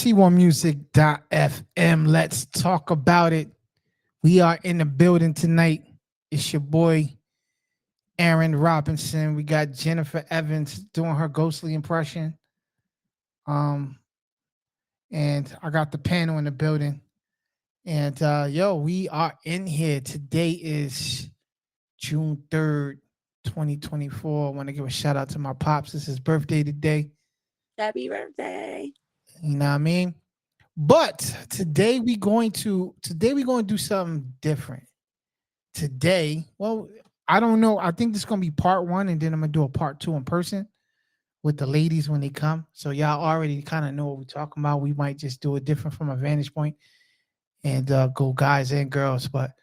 C1music.fm. Let's talk about it. We are in the building tonight. It's your boy, Aaron Robinson. We got Jennifer Evans doing her ghostly impression. Um, and I got the panel in the building. And we are in here. Today is June 3rd, 2024. I want to give a shout out to my pops. It's his birthday today. Happy birthday. You know what I mean? But today we're going to do something different. Today, well, I don't know. I think this is gonna be part one, and then I'm gonna do a part two in person with the ladies when they come. So y'all already kind of know what we're talking about. We might just do it different from a vantage point and go guys and girls. But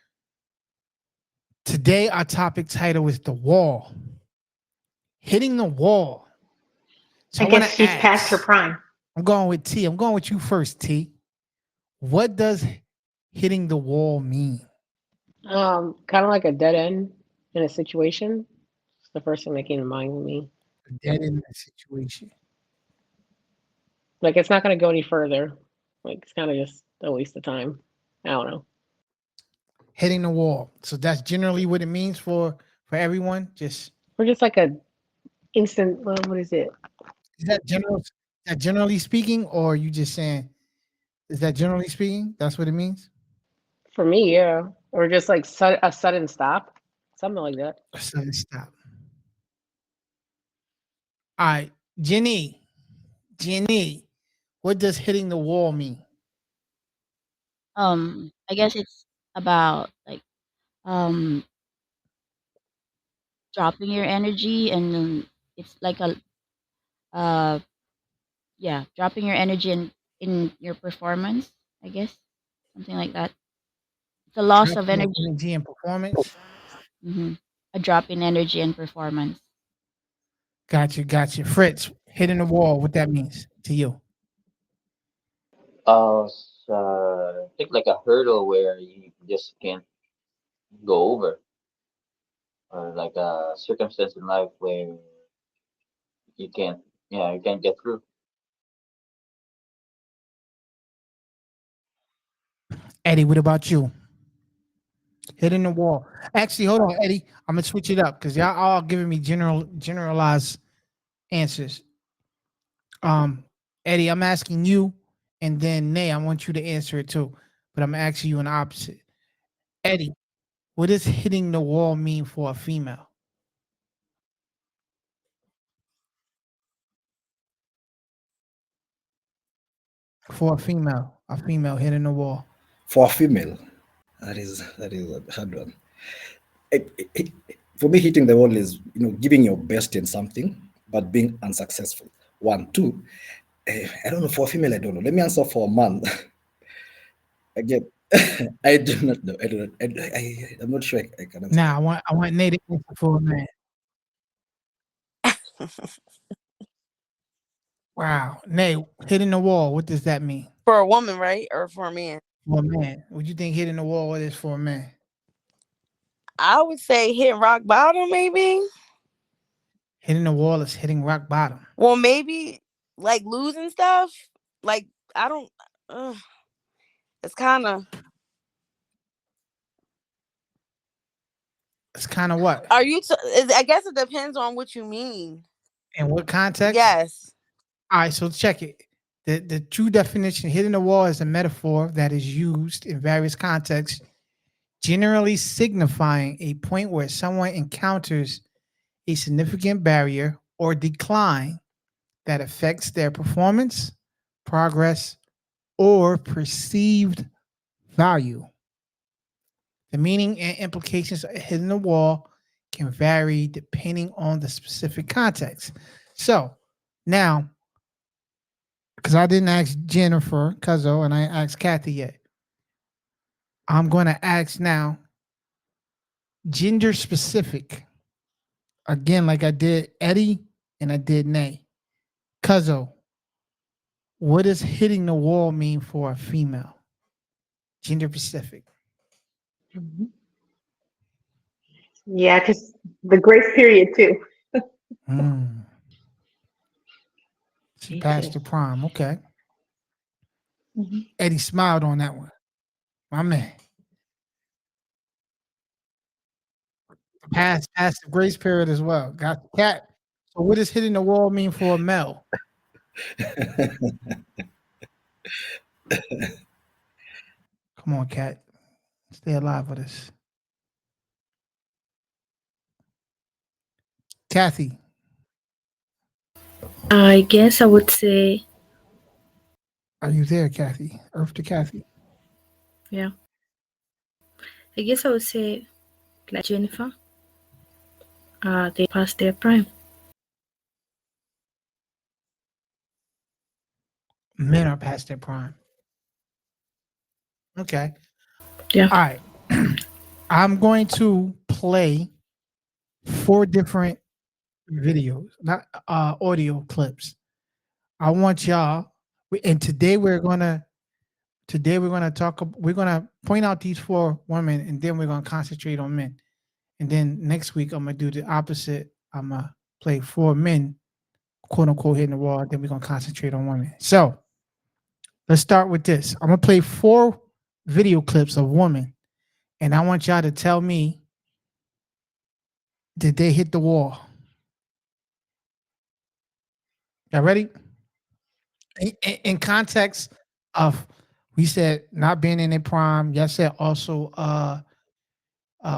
today our topic title is the wall, hitting the wall. So I I want guess to she's past her ask. prime. I'm going with T. I'm going with you first, T. What does hitting the wall mean? Kind of like a dead end in a situation. It's the first thing that came to mind with me. Dead in that situation. Like it's not going to go any further. Like it's kind of just a waste of time. I don't know. Hitting the wall. So that's generally what it means for everyone. Just Or just like a instant. Well, what is it? is that general? Is that generally speaking, or are you just saying? Is that generally speaking? That's what it means. For me, yeah. Or just like a sudden stop, something like that. A sudden stop. All right, Jenny. Jenny, what does hitting the wall mean? I guess it's about like um dropping your energy, and it's like a uh yeah, dropping your energy in your performance, I guess. Something like that. It's a loss of Dropping your energy. energy and performance. hmm A drop in energy and performance. Got you. Fritz, hitting the wall. What that means to you? I think like a hurdle where you just can't go over, or like a circumstance in life where you can't, yeah, you can't get through. Eddie, what about you? Hitting the wall. Actually, hold on, Eddie. I'm gonna switch it up because y'all all giving me generalized answers. Um, Eddie, I'm asking you, and then Nay, I want you to answer it too. But I'm asking you an opposite. Eddie, what does hitting the wall mean for a female? For a female hitting the wall. For a female, that is a hard one. For me, hitting the wall is giving your best in something but being unsuccessful. One, two. I don't know for a female. I don't know. Let me answer for a man. Again, I do not know. I do not. I'm not sure I can answer. Now I want Nate to answer for a man. Wow, Nate, hitting the wall. What does that mean For a woman, right? Or for a man? for a man? What do you think hitting the wall is for a man? I would say hit rock bottom, maybe. Hitting the wall is hitting rock bottom. Well, maybe like losing stuff. Like I don't. It's kind of. It's kind of what? Are you? I guess it depends on what you mean. In what context? Yes. All right, so check it. The true definition, hitting the wall is a metaphor that is used in various contexts, generally signifying a point where someone encounters a significant barrier or decline that affects their performance, progress, or perceived value. The meaning and implications of hitting the wall can vary depending on the specific context. So now, because I didn't ask Jennifer Cuzzo and I asked Kathy yet, I'm going to ask now gender specific. Again, like I did Eddie and I did Nay. Cuzzo, what does hitting the wall mean for a female? Gender specific. Mhm. Yeah, because the grace period too. Mm. She Me passed too. the prime. Okay. Eddie smiled on that one. My man. Pass the grace period as well. Got the cat. So what does hitting the wall mean for a male? Come on, cat. Stay alive with us. Kathy, I guess I would say, are you there, Kathy? Earth to Kathy. yeah, I guess I would say, like Jennifer, they passed their prime. Men are past their prime. Okay. Yeah. All right. I'm going to play 4 different videos, not audio clips. I want y'all, and we're gonna point out these 4 women, and then we're gonna concentrate on men. And then next week I'm gonna do the opposite. I'm gonna play 4 men, quote unquote, hitting the wall. Then we're gonna concentrate on women. So let's start with this. I'm gonna play 4 video clips of women, and I want y'all to tell me, did they hit the wall? Y'all ready? In context of, we said not being in a prime. Y'all said also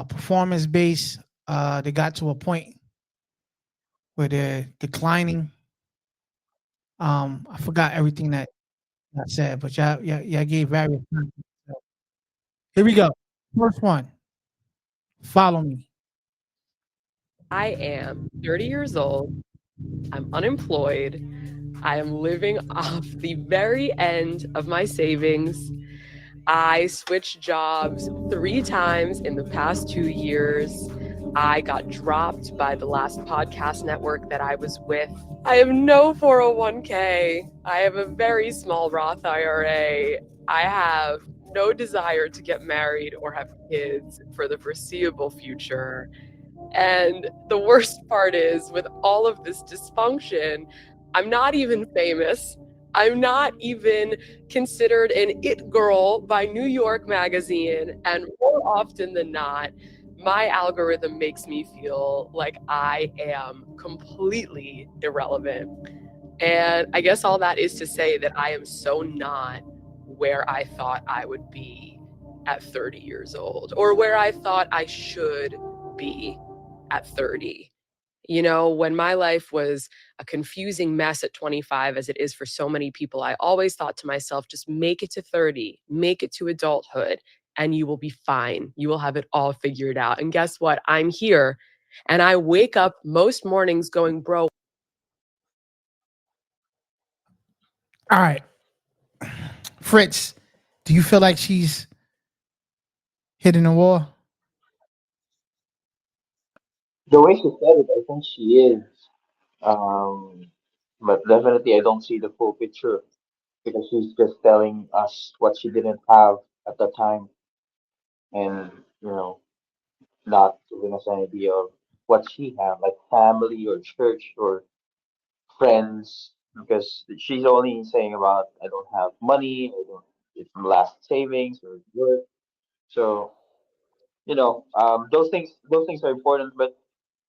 performance based. They got to a point where they're declining. I forgot everything that I said, but y'all gave various context. So, here we go. First one. Follow me. I am 30 years old. I'm unemployed. I am living off the very end of my savings. I switched jobs 3 times in the past 2 years. I got dropped by the last podcast network that I was with. I have no 401k. I have a very small Roth IRA. I have no desire to get married or have kids for the foreseeable future. And the worst part is, with all of this dysfunction, I'm not even famous. I'm not even considered an it girl by New York Magazine. And more often than not, my algorithm makes me feel like I am completely irrelevant. And I guess all that is to say that I am so not where I thought I would be at 30 years old, or where I thought I should be at 30. You know, when my life was a confusing mess at 25, as it is for so many people, I always thought to myself, just make it to 30, make it to adulthood, and you will be fine. You will have it all figured out. And guess what? I'm here. And I wake up most mornings going, bro. All right. Fritz, do you feel like she's hitting the wall? The way she said it, I think she is. Um, but definitely, I don't see the full picture because she's just telling us what she didn't have at the time, and you know, not giving us an idea of what she had, like family or church or friends. Because she's only saying about I don't have money, I don't, it's my last savings or work. So those things are important, but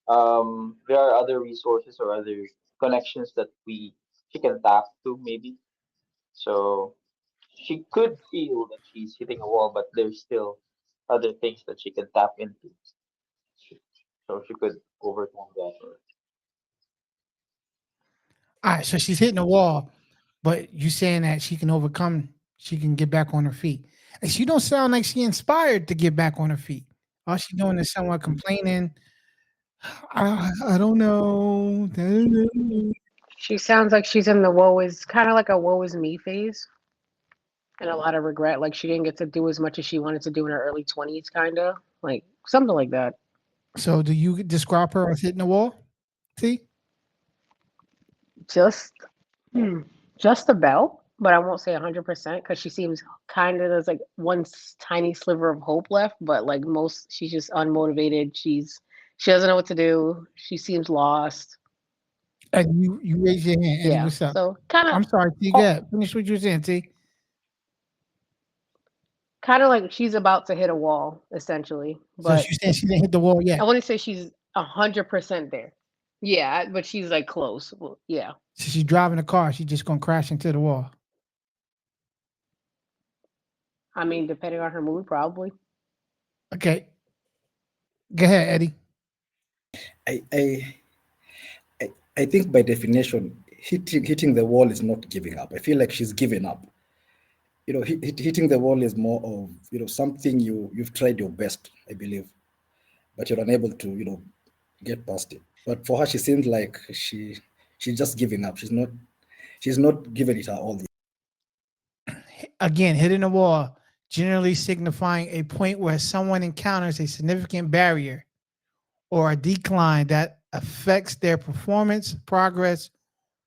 there are other resources or other connections that we she can tap to maybe. So she could feel that she's hitting a wall, but there's still other things that she can tap into. So she could overcome that. All right, so she's hitting the wall, but you saying that she can overcome, she can get back on her feet. And she don't sound like she inspired to get back on her feet. All she doing is somewhat complaining. I don't know. She sounds like she's in the woe is kind of like a woe is me phase and a lot of regret. Like she didn't get to do as much as she wanted to do in her early 20s, kind of like something like that. So do you describe her as hitting the wall? See? Just, hmm, just about, but I won't say 100% because she seems kind of there's like one tiny sliver of hope left, but like most, she's just unmotivated. She doesn't know what to do. She seems lost. And you raise your hand, Eddie. Yeah. What's up? So kind of I'm sorry, T. Go ahead. Finish what you were saying, T. Kind of like she's about to hit a wall, essentially. So But she's saying she didn't hit the wall I yet. wouldn't say she's 100% there. Yeah, but she's like close. Well, yeah. So she's driving a car. She's just gonna crash into the wall. I mean, depending on her mood, probably. Okay, go ahead, Eddie. I, I I think by definition, hitting the wall is not giving up. I feel like she's given up. Hitting the wall is more of something you've tried your best, I believe, but you're unable to get past it. But for her, she seems like she's just giving up. She's not giving it her all. Again, hitting a wall, generally signifying a point where someone encounters a significant barrier or a decline that affects their performance, progress,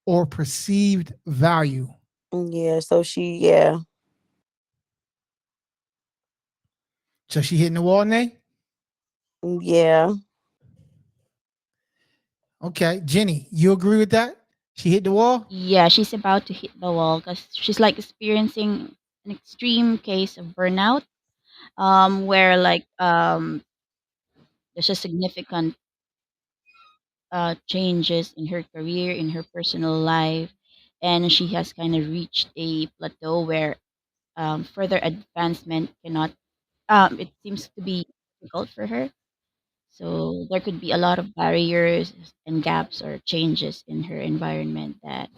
or perceived value. Yeah, so yeah. So she hitting the wall, Nay? Yeah. Okay. Jenny, you agree with that? She hit the wall? Yeah, she's about to hit the wall because she's like experiencing an extreme case of burnout, where like there's a significant changes in her career, in her personal life, and she has kind of reached a plateau where further advancement cannot. It seems to be difficult for her. So there could be a lot of barriers and gaps or changes in her environment that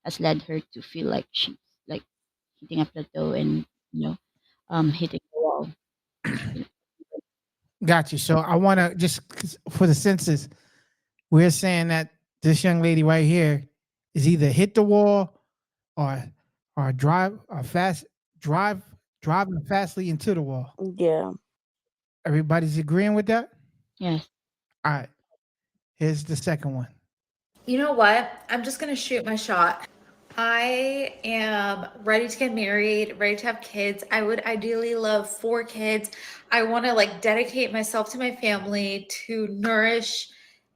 has led her to feel like she's like hitting a plateau and hitting the wall. Got you. So I want to just for the census, we're saying that this young lady right here is either hit the wall or drive or fast drive driving fastly into the wall. Yeah. Everybody's agreeing with that? Yes. All right. Here's the second one. You know what? I'm just gonna shoot my shot. I am ready to get married, ready to have kids. I would ideally love 4 kids. I want to like dedicate myself to my family, to nourish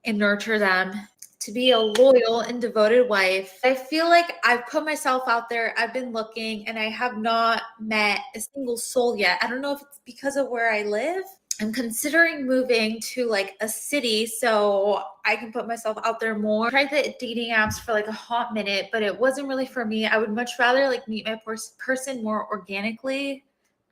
and nurture them, to be a loyal and devoted wife. I feel like I've put myself out there. I've been looking and I have not met a single soul yet. I don't know if it's because of where I live. I'm considering moving to like a city so I can put myself out there more. I tried the dating apps for like a hot minute, but it wasn't really for me. I would much rather like meet my person more organically.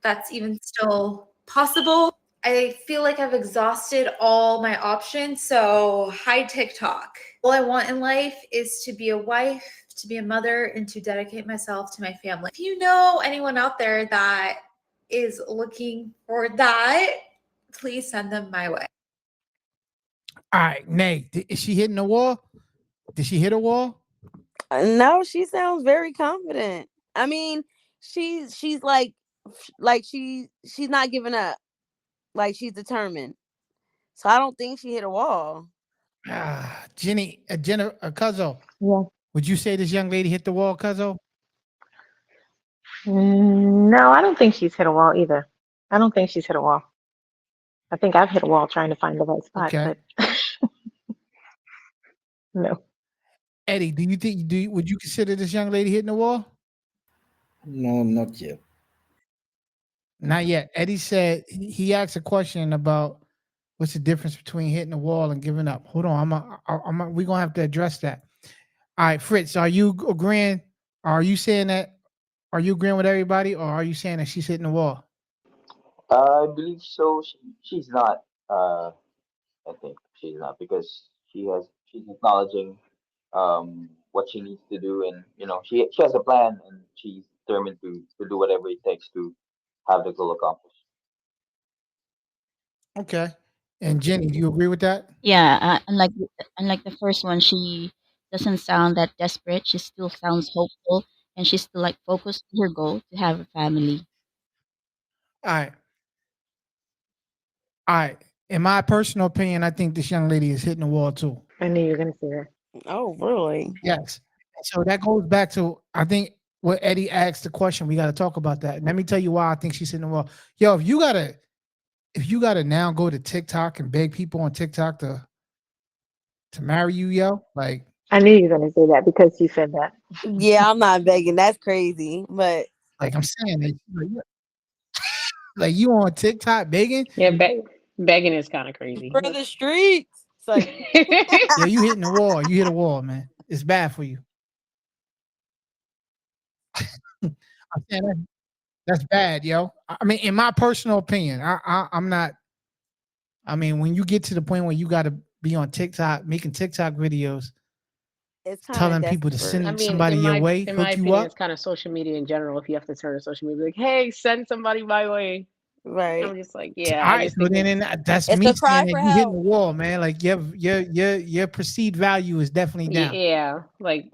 That's even still possible. I feel like I've exhausted all my options. So hi TikTok. All I want in life is to be a wife, to be a mother, and to dedicate myself to my family. If you know anyone out there that is looking for that, please send them my way. All right, Nay, is she hitting the wall? Did she hit a wall? No, she sounds very confident. I mean, she's like she's not giving up. Like she's determined. So I don't think she hit a wall. Jenny, Cuzzo, Yeah. would you say this young lady hit the wall, Cuzzo? No, I don't think she's hit a wall either. I don't think she's hit a wall. I think I've hit a wall trying to find the right spot, Okay. but no. Eddie, would you consider this young lady hitting the wall? No, not yet. Not yet. Eddie said he asked a question about what's the difference between hitting the wall and giving up. Hold on, we're gonna have to address that. All right, Fritz, are you agreeing? Are you saying that? Are you agreeing with everybody, or are you saying that she's hitting the wall? I believe so. She's not. I think she's not because she's acknowledging what she needs to do, and she has a plan, and she's determined to do whatever it takes to have the goal accomplished. Okay. And Jenny, do you agree with that? Yeah. Unlike the first one, she doesn't sound that desperate. She still sounds hopeful, and she's still like focused on her goal to have a family. All right. All right. In my personal opinion, I think this young lady is hitting the wall too. I knew you were going to say that. Oh, really? Yes. So that goes back to I think what Eddie asked the question. We got to talk about that. Let me tell you why I think she's hitting the wall. Yo, if you gotta now go to TikTok and beg people on TikTok to marry you, yo, like I knew you were going to say that because you said that. Yeah, I'm not begging. That's crazy. But I'm saying that. Like you on TikTok begging? Yeah, begging is kind of crazy. For the streets. It's like, Yo, you hitting the wall. You hit a wall, man. It's bad for you. I'm saying that's bad, yo. I mean, in my personal opinion, I'm not. I mean, when you get to the point where you got to be on TikTok, making TikTok videos, it's kind of telling people to desperate. I send mean, somebody your way, in my hook you opinion, up. it's kind of social media in general. If you have to turn to social media, like, hey, send somebody my way. Right. I'm just like, yeah, All I right, just so think it's that's It's me a saying cry that for you hitting the help. wall, man. Like your perceived value is definitely down. yeah, like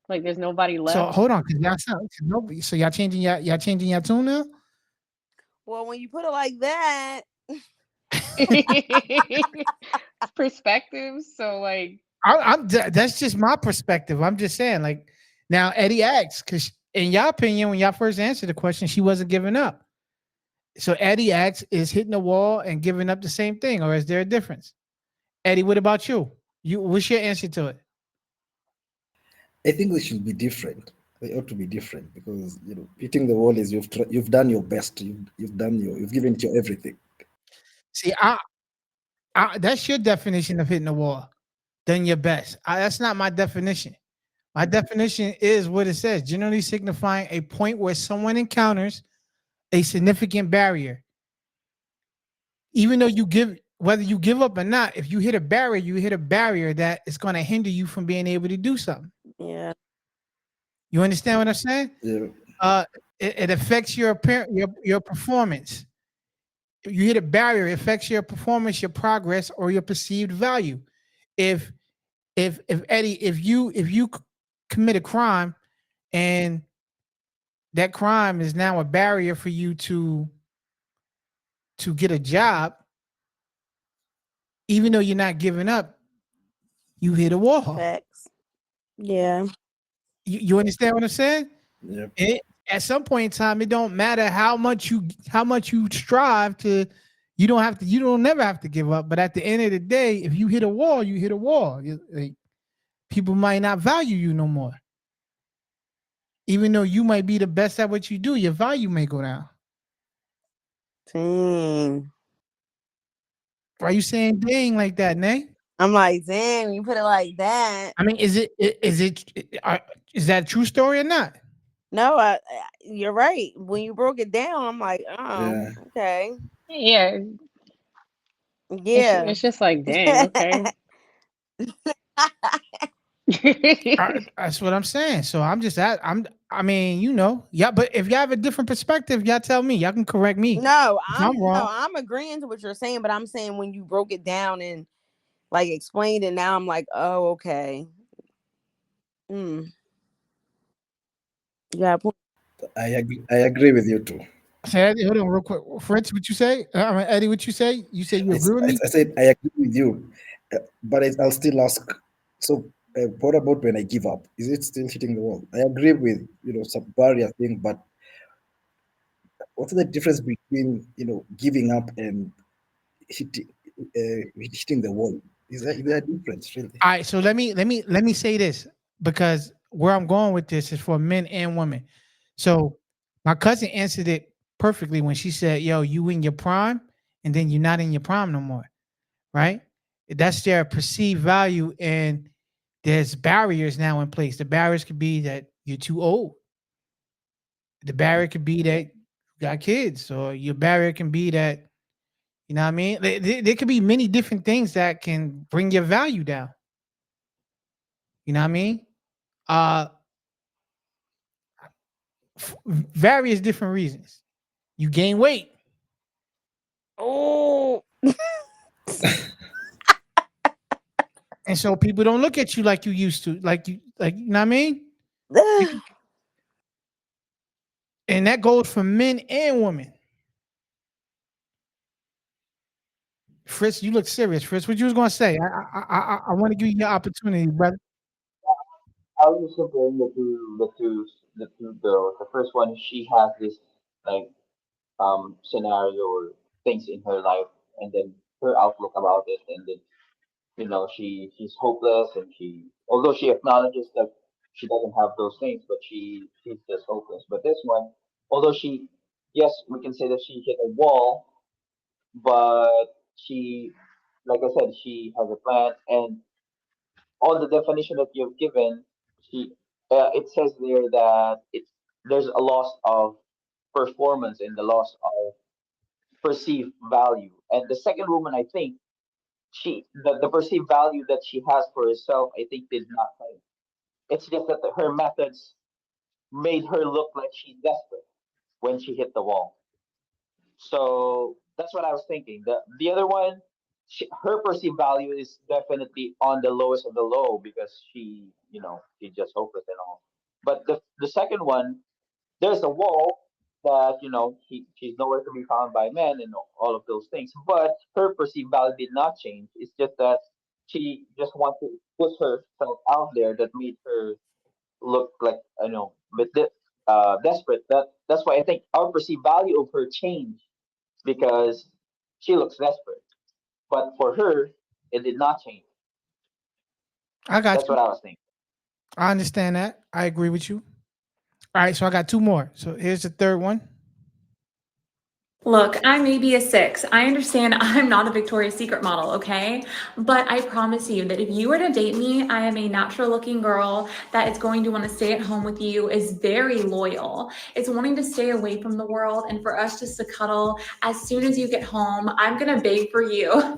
there's nobody So left. hold on, cause y'all sound, nobody. So y'all changing your tune now. Well, when you put it like that, Perspectives. So like, That's just my perspective. I'm just saying, like now Eddie asks, because in your opinion, when y'all first answered the question, she wasn't giving up. So Eddie asks, is hitting the wall and giving up the same thing, or is there a difference? Eddie, what about you? What's your answer to it? I think they should be different. They ought to be different because hitting the wall is you've done your best. You've given it your everything. See, that's your definition of hitting the wall. Done your best. That's not my definition. My definition is what it says, generally signifying a point where someone encounters a significant barrier. Even though whether you give up or not, if you hit a barrier, you hit a barrier that is going to hinder you from being able to do something. yeah, You understand what I'm saying? Yeah. Uh, it affects your performance. You hit a barrier, it affects your performance, your progress, or your perceived value. If if Eddie, if you commit a crime and that crime is now a barrier for you to get a job, even though you're not giving up, you hit a wall. facts. Yeah. You understand what I'm saying? Yep. And at some point in time, it don't matter how much you strive to. You don't never have to give up. But at the end of the day, if you hit a wall, you hit a wall. Like, people might not value you no more. Even though you might be the best at what you do, your value may go down. Dang. Why you saying dang like that, Nay? I'm like, damn, you put it like that. I mean, is that a true story or not? No, you're right. When you broke it down, I'm like, oh, Yeah. okay. yeah, Yeah. it's just like, dang, okay. That's what I'm saying. So I'm just at I'm I mean, yeah, but if y'all have a different perspective, y'all tell me. Y'all can correct me No, if I'm wrong. I'm agreeing to what you're saying, but I'm saying when you broke it down and like explained it, now I'm like, oh, okay. Mm, you got a point. I agree with you too. Say, Eddie, hold on real quick. Fritz, what you say? I mean, Eddie, what you say? You say you I, agree with me? I said I agree with you, but I'll still ask. So, what about when I give up? Is it still hitting the wall? I agree with some barrier thing, but what's the difference between giving up and hitting the wall? Is there a difference really? All right, so let me say this, because where I'm going with this is for men and women. So my cousin answered it perfectly when she said, "Yo, you in your prime, and then you're not in your prime no more, right? That's their perceived value, and there's barriers now in place. The barriers could be that you're too old. The barrier could be that you got kids, or your barrier can be that you know what I mean. There could be many different things that can bring your value down. You know what I mean? Uh, Various different reasons. You gain weight, Oh, and so people don't look at you like you used to, like you know what I mean. You can, and that goes for men and women. Fritz, you look serious. Fritz, what you was gonna say? I want to give you your opportunity, brother. I was just comparing the two girls. The first one, she has this like scenario or things in her life, and then her outlook about it, and then she's hopeless, and although she acknowledges that she doesn't have those things, but she's just hopeless. But this one, although she yes, we can say that she hit a wall, but she, like I said, she has a plan, and on the definition that you've given, she, it says there that there's a loss of performance and the loss of perceived value. And the second woman, I think, the perceived value that she has for herself, I think, did not change. It's just that her methods made her look like she's desperate when she hit the wall. So that's what I was thinking. The other one, her perceived value is definitely on the lowest of the low because she's just hopeless and all. But the second one, there's a wall that she's nowhere to be found by men and all of those things. But her perceived value did not change. It's just that she just wants to put herself out there that made her look like desperate. That's why I think our perceived value of her changed because she looks desperate. But for her, it did not change. I got That's you. what I was thinking. I understand that. I agree with you. All right, so I got two more. So here's the third one. Look, I may be a six. I understand I'm not a Victoria's Secret model, okay? But I promise you that if you were to date me, I am a natural looking girl that is going to want to stay at home with you, is very loyal, is wanting to stay away from the world and for us just to cuddle. As soon as you get home, I'm going to beg for you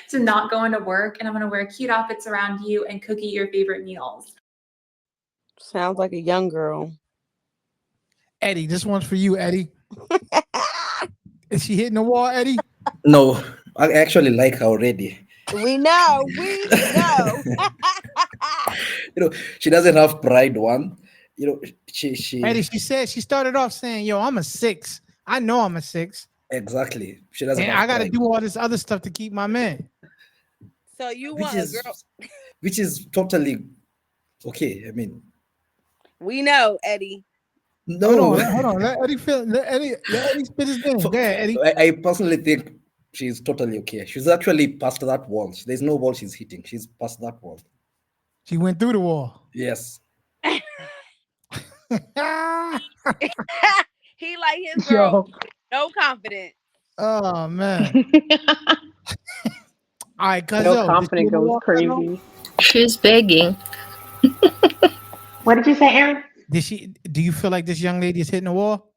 to not go into work, and I'm going to wear cute outfits around you and cook you your favorite meals. Sounds like a young girl. Eddie, this one's for you, Eddie. Is she hitting the wall, Eddie? No, I actually like her already. We know. We know. She doesn't have pride. One, you know, Eddie, she she said she started off saying, "Yo, I'm a six. I know I'm a six, exactly. She doesn't and I have got to pride, do all this other stuff to keep my man." So you which want a girl? is which is totally okay. I mean, We know, Eddie. no. Hold on. Let Eddie feel. Let Eddie spit his game. Go ahead, Eddie. I personally think she's totally okay. She's actually past that wall. There's no wall she's hitting. She's past that wall. She went through the wall. Yes. He like his girl. Yo. No confidence. Oh man. All right, No Cuzzo. Did she confident hit the goes wall, Cuzzo? crazy. She's begging. What did you say, Aaron? Did she? Do you feel like this young lady is hitting the wall?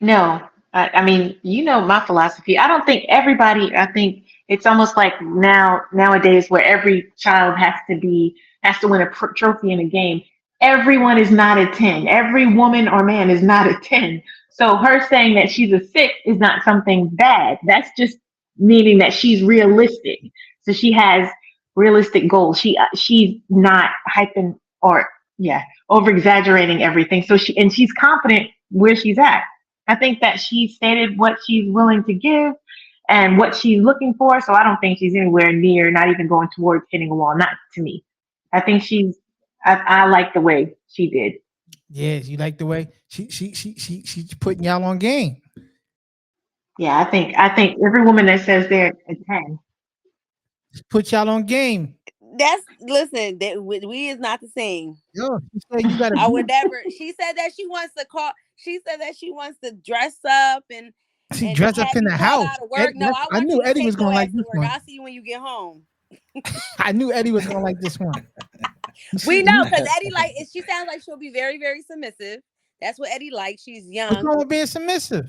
No, I mean, you know my philosophy. I don't think everybody. I think it's almost like nowadays where every child has to win a trophy in a game. Everyone is not a 10. Every woman or man is not a 10. So her saying that she's a six is not something bad. That's just meaning that she's realistic. So she has realistic goals. She's not hyping or yeah over exaggerating everything. So she's confident where she's at. I think that she stated what she's willing to give and what she's looking for. So I don't think she's anywhere near, not even going towards hitting a wall. Not to me. I think I like the way she did. Yes, you like the way she's putting y'all on game. Yeah, I think every woman that says they're a 10. Put y'all on game. Listen. That we is not the same. Yo, she said you got to. I would never. She said that she wants to call. She said that she wants to dress up and She dressed up have in you the call house. out of work. No, I I want you knew to Eddie take was your gonna like ass to this work. one. I'll see you when you get home. I knew Eddie was gonna like this one. We know because Eddie she sounds like she'll be very, very submissive. That's what Eddie likes. She's What's young, wrong with being submissive?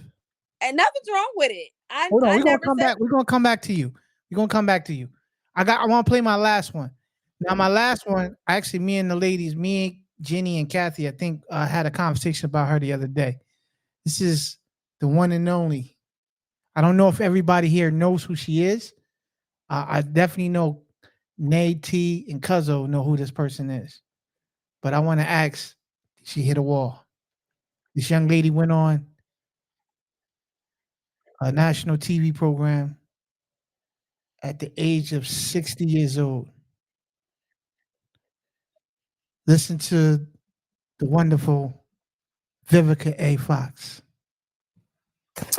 and nothing's wrong with it. Hold on, I we're gonna never come said back. We're gonna come back to you. We're gonna come back to you. I want to play my last one. Now, my last one, actually, me and the ladies, me, Jenny, and Kathy, I think had a conversation about her the other day. This is the one and only. I don't know if everybody here knows who she is. I definitely know Nate, T, and Cuzzo know who this person is. But I want to ask, she hit a wall. This young lady went on a national TV program at the age of 60 years old. Listen to the wonderful Vivica A. Fox.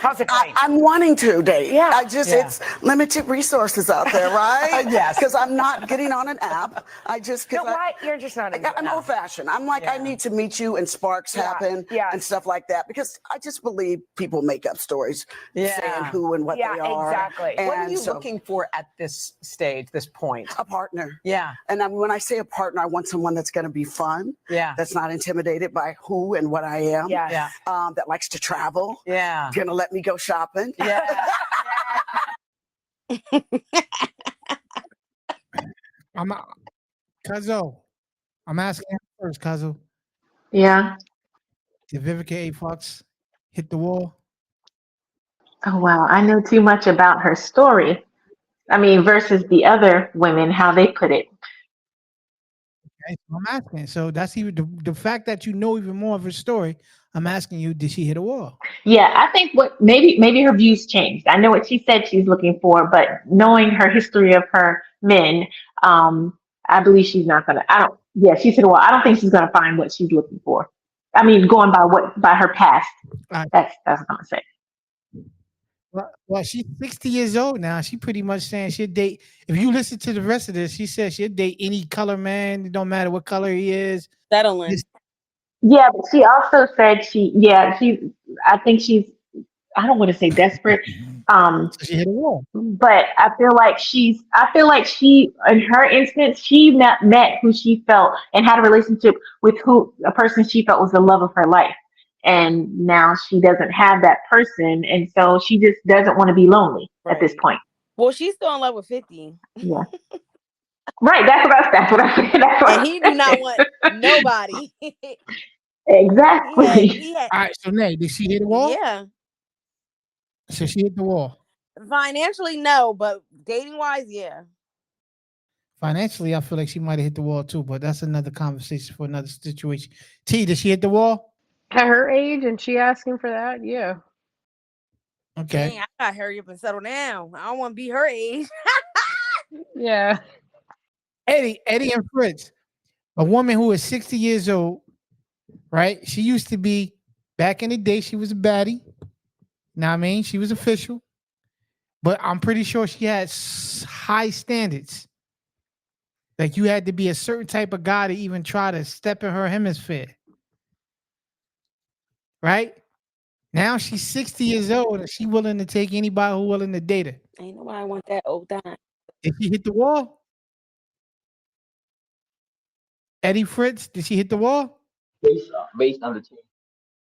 How's it going? I'm wanting to date. Yeah. I just, it's limited resources out there, right? Yes. Because I'm not getting on an app. No, why? You're just not into I'm it. old fashioned. I'm like, I need to meet you and sparks happen and stuff like that. Because I just believe people make up stories saying who and what they are. Exactly. And What are you so, looking for at this stage, this point? a partner. Yeah. And when I say a partner, I want someone that's going to be fun. Yeah. That's not intimidated by who and what I am. Yeah. That likes to travel. Yeah. Gonna let me go shopping. Yeah. Cuzzo, I'm asking you first, Cuzzo. Yeah. Did Vivica A. Fox hit the wall? Oh wow, I know too much about her story. I mean, versus the other women, how they put it. Okay, so I'm asking. So that's even the fact that you know even more of her story. I'm asking you, did she hit a wall? Yeah, I think what maybe her views changed. I know what she said she's looking for, but knowing her history of her men, I believe she's not gonna. I don't. Yeah, she said, "Well, I don't think she's gonna find what she's looking for." I mean, going by her past. That's what I'm gonna say. Well, she's 60 years old now. She pretty much saying she'll date. If you listen to the rest of this, she says she'll date any color man. It don't matter what color he is. Settling. Yeah, but she also said I think she's, I don't want to say desperate. So she hit a wall. But I feel like she, in her instance, she met who she felt and had a relationship with a person she felt was the love of her life. And now she doesn't have that person. And so she just doesn't want to be lonely at this point. Well, she's still in love with 50. Yeah. Right. That's what I said. And he do not want nobody. Exactly. All right. So, Nay, did she hit the wall? Yeah. So she hit the wall. Financially, no, but dating wise, yeah. Financially, I feel like she might have hit the wall too, but that's another conversation for another situation. T, did she hit the wall? At her age, and she asking for that, yeah. Okay. Dang, I gotta hurry up and settle down. I don't want to be her age. Yeah. Eddie and Fritz, a woman who is 60 years old, right? She used to be, back in the day, she was a baddie. Now I mean, she was official, but I'm pretty sure she had high standards. Like you had to be a certain type of guy to even try to step in her hemisphere. Right? Now she's 60 years old and she willing to take anybody who willing to date her. Ain't nobody want that old time. Did she hit the wall? Eddie Fritz, did she hit the wall? Based on the team.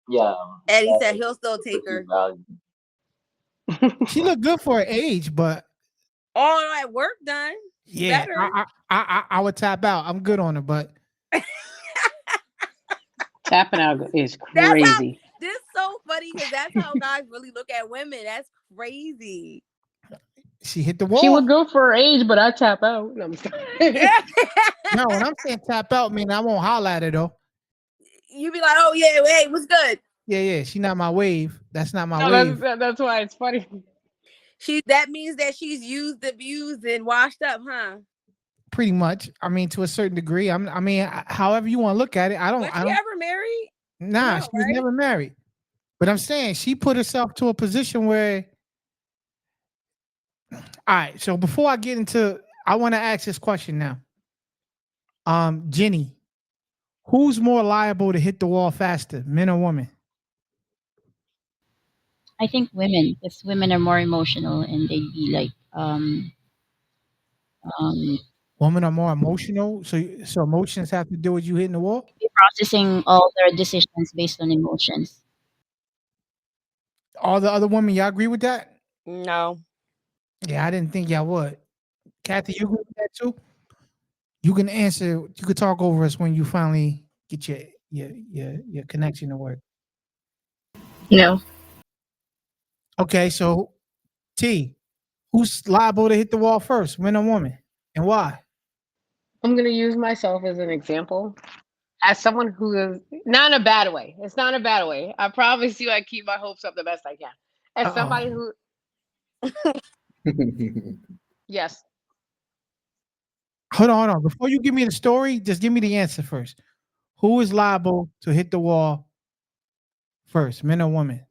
Yeah. Eddie said he'll still take her. She looked good for her age, but all that work done. Yeah, I would tap out. I'm good on her, but tapping out is crazy. This is so funny because that's how guys really look at women. That's crazy. She hit the wall. She would go for her age, but I tap out. No, I'm no, when I'm saying tap out, I mean I won't holler at her though. You be like, oh yeah, hey, what's good? Yeah, she not my wave. That's not my wave. That's why it's funny. That means that she's used, abused, and washed up, huh? Pretty much. I mean, to a certain degree. However you want to look at it. I don't. Was she ever married? Nah, she was never married. But I'm saying she put herself to a position where. All right. So before I get into, I want to ask this question now. Jenny, who's more liable to hit the wall faster, men or women? I think women, because women are more emotional and they'd be like, women are more emotional, so emotions have to do with you hitting the wall. Processing all their decisions based on emotions. All the other women, y'all agree with that? No. Yeah, I didn't think y'all would. Kathy, you agree with that too? You can answer. You could talk over us when you finally get your connection to work. No. Okay, so T, who's liable to hit the wall first, men or woman, and why? I'm going to use myself as an example. As someone who is not in a bad way. It's not a bad way. I promise you I keep my hopes up the best I can. As somebody who... Yes. Hold on. Before you give me the story, just give me the answer first. Who is liable to hit the wall first, men or women?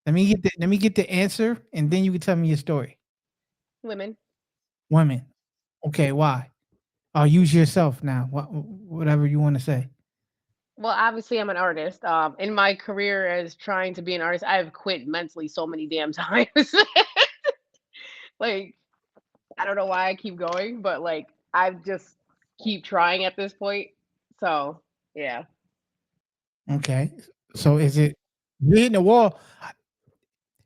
Let me get the answer, and then you can tell me your story. Women. Women. Okay, why? I'll use yourself now. Whatever you want to say. Well, obviously, I'm an artist. In my career as trying to be an artist, I've quit mentally so many damn times. Like, I don't know why I keep going, but like, I just keep trying at this point. So, yeah. Okay. So is it you hitting the wall?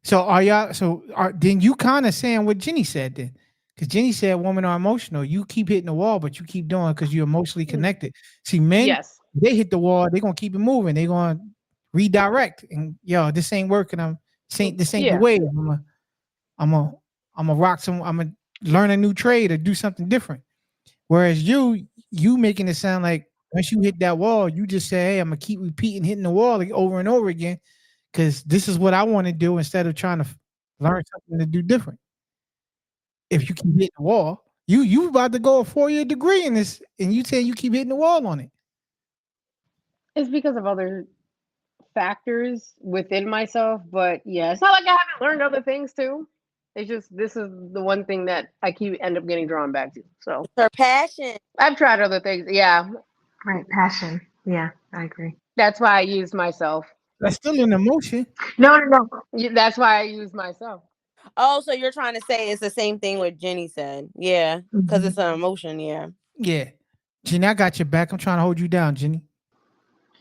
So are y'all? So are then you kind of saying what Jenny said then? Because Jenny said women are emotional. You keep hitting the wall, but you keep doing because you're emotionally connected. See, men Yes. they hit the wall, they're gonna keep it moving. They're gonna redirect and yo, this ain't working. This ain't the Yeah. way. I'm a I'm a rock some. I'm gonna learn a new trade or do something different. Whereas you making it sound like once you hit that wall, you just say, "Hey, I'm gonna keep repeating hitting the wall like over and over again because this is what I want to do instead of trying to learn something to do different." If you keep hitting the wall, you about to go a 4-year degree in this, and you say you keep hitting the wall on it. It's because of other factors within myself, but yeah, it's not like I haven't learned other things too. It's just this is the one thing that I keep end up getting drawn back to. So Her passion. I've tried other things. Yeah, Right, passion. Yeah, I agree. that's why I use myself. That's still an emotion. No. That's why I use myself. Oh, so you're trying to say it's the same thing what Jenny said. Yeah. Because it's an emotion, yeah. Yeah, Jenny, I got your back. I'm trying to hold you down, Jenny,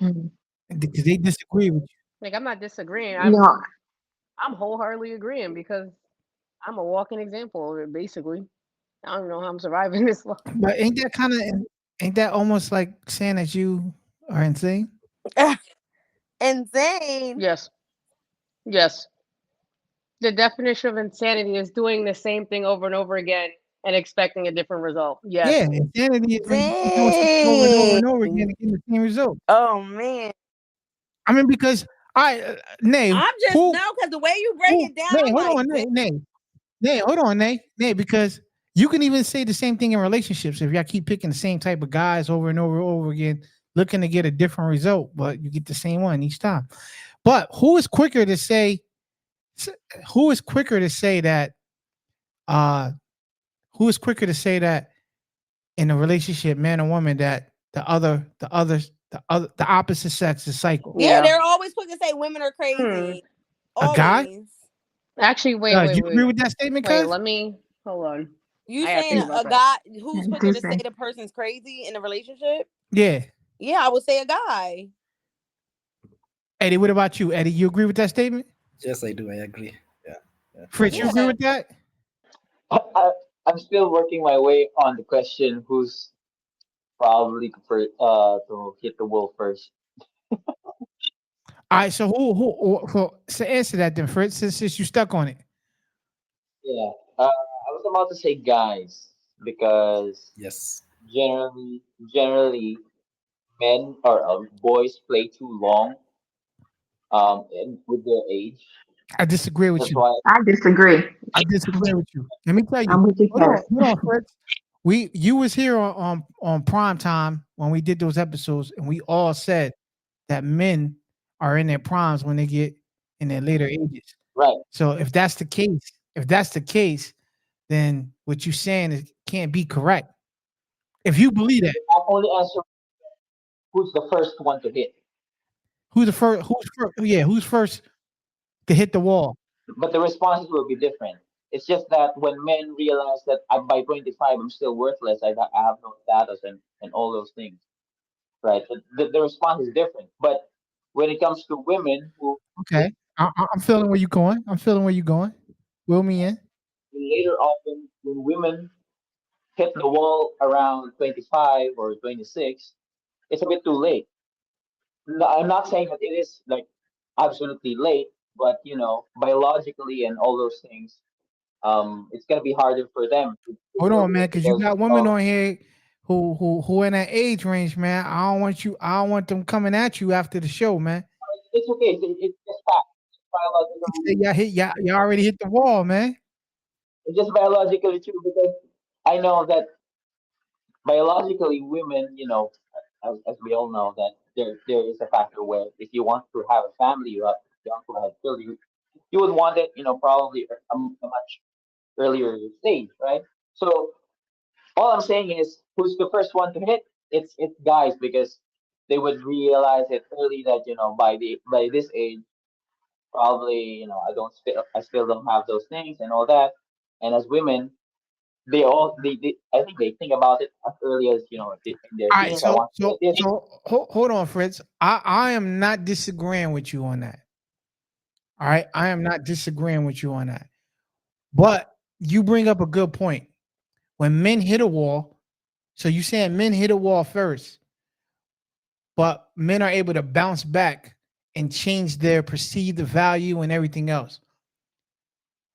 Mhm. because they disagree with you. Like I'm not disagreeing. No, I'm wholeheartedly agreeing because I'm a walking example of it. Basically, I don't know how I'm surviving this long. But ain't that almost like saying that you are insane? Insane. Yes, yes. The definition of insanity is doing the same thing over and over again and expecting a different result. Yeah, Yes. insanity is when you keep doing something over and over Dang. and over again and getting the same result. Oh man. I mean, because Nay, I'm just no, because the way you break it down, Nay, I'm hold like, on, Nay, hold on, Nay, because you can even say the same thing in relationships. If y'all keep picking the same type of guys over and over and over again, looking to get a different result, but you get the same one each time. But who is quicker to say? Who is quicker to say that? Uh, who is quicker to say that in a relationship, man or woman, that the opposite sex is cycle? yeah, Yeah. they're always quick to say women are crazy. A guy? Always. Actually, wait, You agree wait. with that statement, Wait, cuz? let me hold on. You I gotta saying think about a that. guy who's I quicker do to say say. the person's crazy in a relationship? Yeah. Yeah, I would say a guy. Eddie, what about you, Eddie? You agree with that statement? Yes, I do. I agree. Yeah. Fritz, you agree Yeah. with that? I'm still working my way on the question who's probably prefer to hit the wall first. All right, so so answer that then, Fritz, since you stuck on it. Yeah. I was about to say guys because Yes. generally men or boys play too long and with their age. I disagree with That's you. why I disagree. I disagree with you. Let me tell you. I'm with you, Paris. Hold on, Fritz. You was here on prime time when we did those episodes, and we all said that men are in their primes when they get in their later ages. right. So if that's the case, then what you're saying can't be correct. If you believe that, I'm only answering who's the first one to hit. who's the first? Yeah, who's first to hit the wall? But the responses will be different. It's just that when men realize that by 25 I'm still worthless, I have no status and all those things, right? The response is different. But when it comes to women who Okay, I'm feeling where you're going. I'm feeling where you're going. Will me in. later on, when women hit the wall around 25 or 26, it's a bit too late. No, I'm not saying that it is like absolutely late, but biologically and all those things, it's gonna be harder for them to Hold deal on, with man, it because you because got women on here who in that age range, man. I don't want you. I don't want them coming at you after the show, man. it's okay. It's just fact. It's You biologically, say y'all already hit the wall, man. it's just biologically true because I know that biologically women, as we all know, that there is a factor where if you want to have a family, you have to have children. you would want it, probably a much earlier stage, right? So all I'm saying is, who's the first one to hit? It's guys, because they would realize it early that by this age, probably I still don't have those things and all that. And as women, they I think they think about it as early as in their All right, teens. I so want to so get this. so hold on, Fritz. I am not disagreeing with you on that. All right, I am not disagreeing with you on that. But you bring up a good point. When men hit a wall, so you saying men hit a wall first, but men are able to bounce back and change their perceived value and everything else,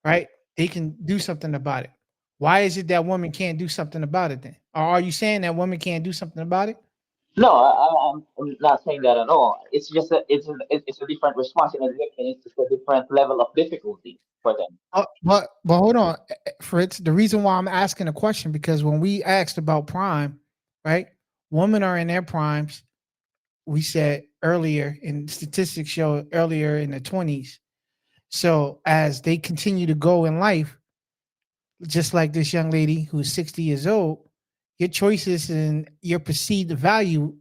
right? They can do something about it. Why is it that women can't do something about it then? Or are you saying that women can't do something about it? No, I'm not saying that at all. It's just it's a different response, and it's just a different level of difficulty for them. But hold on, Fritz. The reason why I'm asking the question, because when we asked about prime, right? Women are in their primes. We said earlier, and statistics show earlier in the 20s. So as they continue to go in life, just like this young lady who's 60 years old, your choices and your perceived value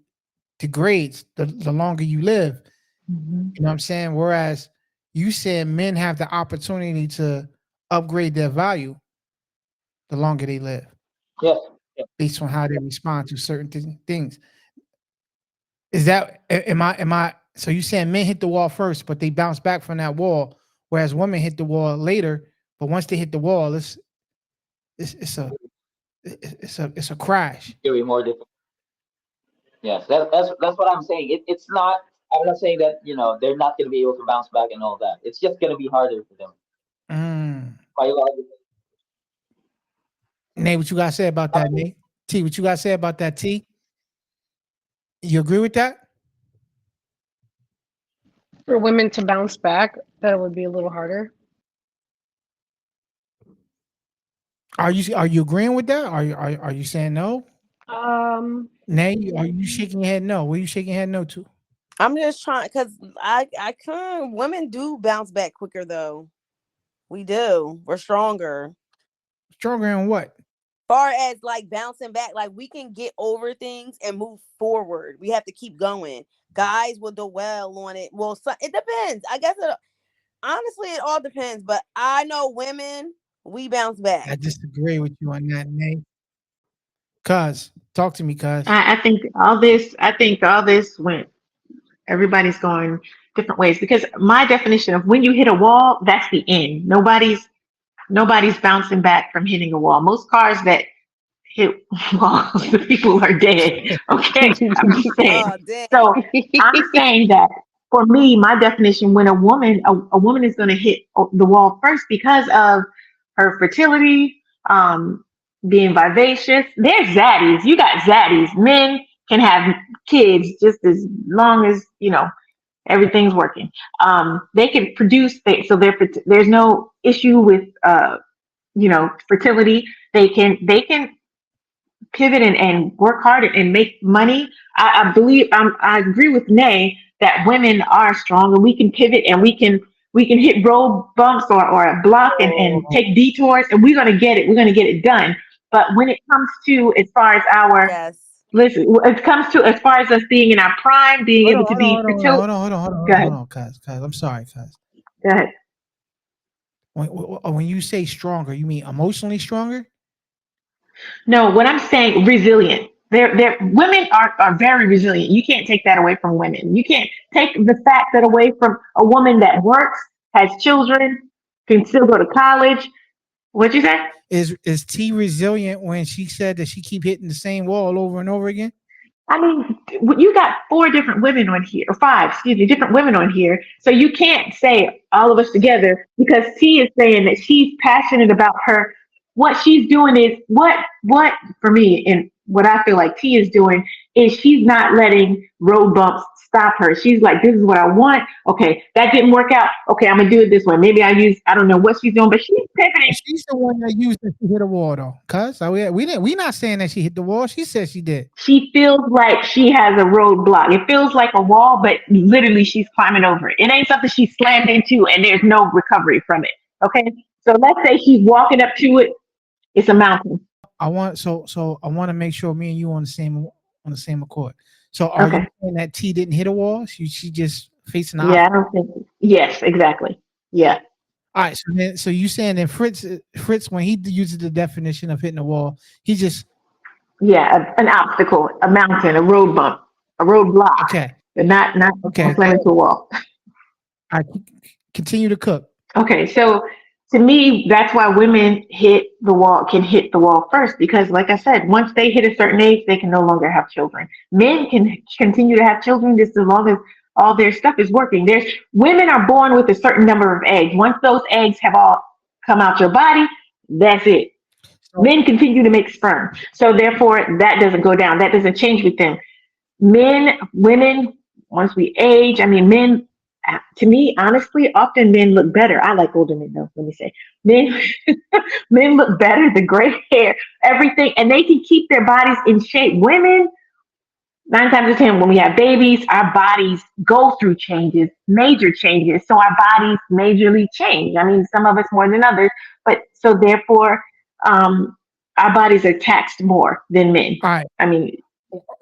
degrades the longer you live. Mhm. You know what I'm saying? Whereas you said men have the opportunity to upgrade their value the longer they live, Yes. based on how they respond to certain things. Is that am I so you saying men hit the wall first, but they bounce back from that wall, whereas women hit the wall later, but once they hit the wall, it's a it's a crash. It'll be more difficult. Yes, that's what I'm saying. It's not. I'm not saying that they're not going to be able to bounce back and all that. It's just going to be harder for them. Mm. Biologically. Nate, what you gotta say about that, Nate? T, what you gotta say about that, T? You agree with that? For women to bounce back, that would be a little harder. Are you agreeing with that? Are you saying no? Um, Nay, are you shaking your head no? What are you shaking your head no to? I'm just trying because I can women do bounce back quicker though. We do. We're stronger. Stronger in what? Far as like bouncing back, like we can get over things and move forward. We have to keep going. Guys will dwell on it. Well, it depends. I guess honestly it all depends. But I know women, we bounce back. I disagree with you on that, Nate. Cuz, talk to me, cuz. I think all this went. Everybody's going different ways because my definition of when you hit a wall, that's the end. Nobody's bouncing back from hitting a wall. Most cars that hit walls, the people are dead. Okay, I'm just saying. Oh, damn. So I'm saying that for me, my definition, when a woman is going to hit the wall first because of her fertility, being vivacious. There's zaddies. You got zaddies. Men can have kids just as long as everything's working. They can produce. So there's no issue with fertility. They can pivot and work hard and make money. I believe I agree with Nay that women are strong and we can pivot and we can hit road bumps or a block and take detours and we're gonna get it. We're gonna get it done. But when it comes to as far as our listen, it comes to as far as us being in our prime, being able to be fertile. Hold on, cuz. I'm sorry, cuz. Go ahead. When you say stronger, you mean emotionally stronger? No, what I'm saying, resilient. They're women are very resilient. You can't take that away from women. You can't take the fact that away from a woman that works, has children, can still go to college. What'd you say? Is T resilient when she said that she keep hitting the same wall over and over again? I mean, you got 4 different women on here, or 5, excuse me, different women on here. So you can't say all of us together because T is saying that she's passionate about her. What she's doing is what for me and what I feel like T is doing is she's not letting road bumps stop her. She's like, this is what I want. Okay, that didn't work out. Okay, I'm gonna do it this way. Maybe I don't know what she's doing, but she's pivoting. She's the one that used that she hit a wall though. Cuz we not saying that she hit the wall. She said she did. She feels like she has a roadblock. It feels like a wall, but literally she's climbing over it. It ain't something she slammed into and there's no recovery from it. Okay. So let's say she's walking up to it. It's a mountain. I want to make sure me and you on the same accord. So are you Okay. saying that T didn't hit a wall? She just facing the Yeah, I obstacle? don't think. Yes, exactly. Yeah. All right. So you saying that Fritz when he uses the definition of hitting a wall, he just Yeah, an obstacle, a mountain, a road bump, a roadblock, okay. but not Okay. slamming into a wall. All right. Continue to cook. Okay, so to me, that's why women can hit the wall first because, like I said, once they hit a certain age, they can no longer have children. Men can continue to have children just as long as all their stuff is working. There's women are born with a certain number of eggs. Once those eggs have all come out your body, that's it. Men continue to make sperm, so therefore that doesn't go down. That doesn't change with them. Men, women, once we age, I mean, men, to me, honestly, often men look better. I like older men, though, let me say. Men, men look better, the gray hair, everything, and they can keep their bodies in shape. Women, 9 times out of 10, when we have babies, our bodies go through changes, major changes. So our bodies majorly change. I mean, some of us more than others, but so therefore, our bodies are taxed more than men. All right. I mean,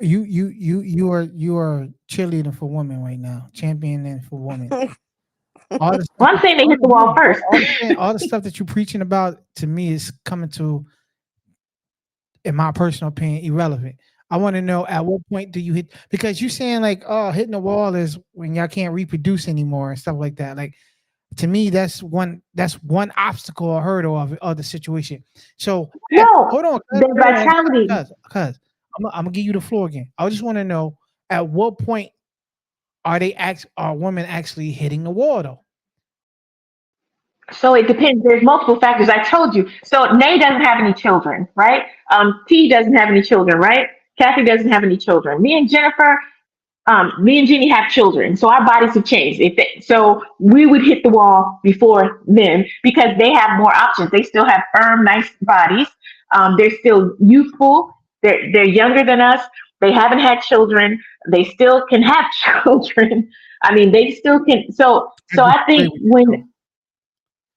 you are cheerleading for women right now, championing for women. All the well, I'm saying they hit the wall first. all the stuff that you're preaching about to me is coming to, in my personal opinion, irrelevant. I want to know at what point do you hit, because you're saying like, oh, hitting the wall is when y'all can't reproduce anymore and stuff like that. Like to me, that's one obstacle or hurdle of the situation. So no, hold on, the vitality. Cuz I'm gonna give you the floor again. I just want to know at what point are women actually hitting the wall though? So it depends. There's multiple factors. I told you. So Nay doesn't have any children, right? T doesn't have any children, right? Kathy doesn't have any children. Me and Jeannie have children, so our bodies have changed. So we would hit the wall before them because they have more options. They still have firm, nice bodies. They're still youthful. They're younger than us. They haven't had children. They still can have children. I mean, they still can. So I think when.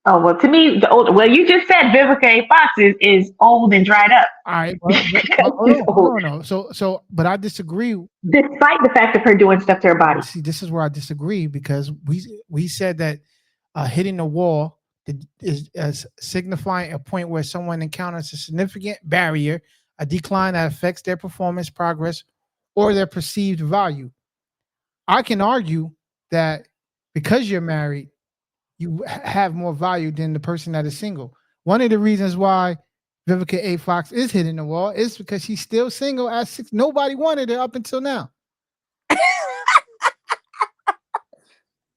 Oh, well, to me, well, you just said Vivica A. Fox is old and dried up. All right, hold on. But I disagree. Despite the fact of her doing stuff to her body. See, this is where I disagree because we said that hitting the wall is signifying a point where someone encounters a significant barrier, a decline that affects their performance, progress, or their perceived value. I can argue that because you're married, you have more value than the person that is single. One of the reasons why Vivica A. Fox is hitting the wall is because she's still single at 6. Nobody wanted her up until now.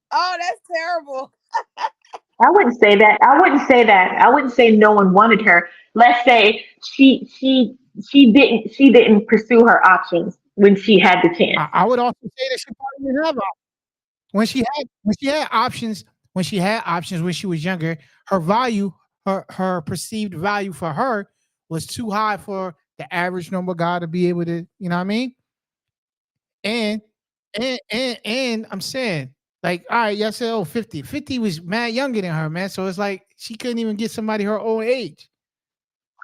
Oh, that's terrible. I wouldn't say that. I wouldn't say no one wanted her. Let's say she didn't pursue her options when she had the chance. I would also say that she probably didn't have options. When she had options when she was younger, her value, her perceived value for her was too high for the average normal guy to be able to, you know what I mean? And I'm saying, like, all right, y'all said, 50. 50 was mad younger than her, man. So it's like she couldn't even get somebody her own age.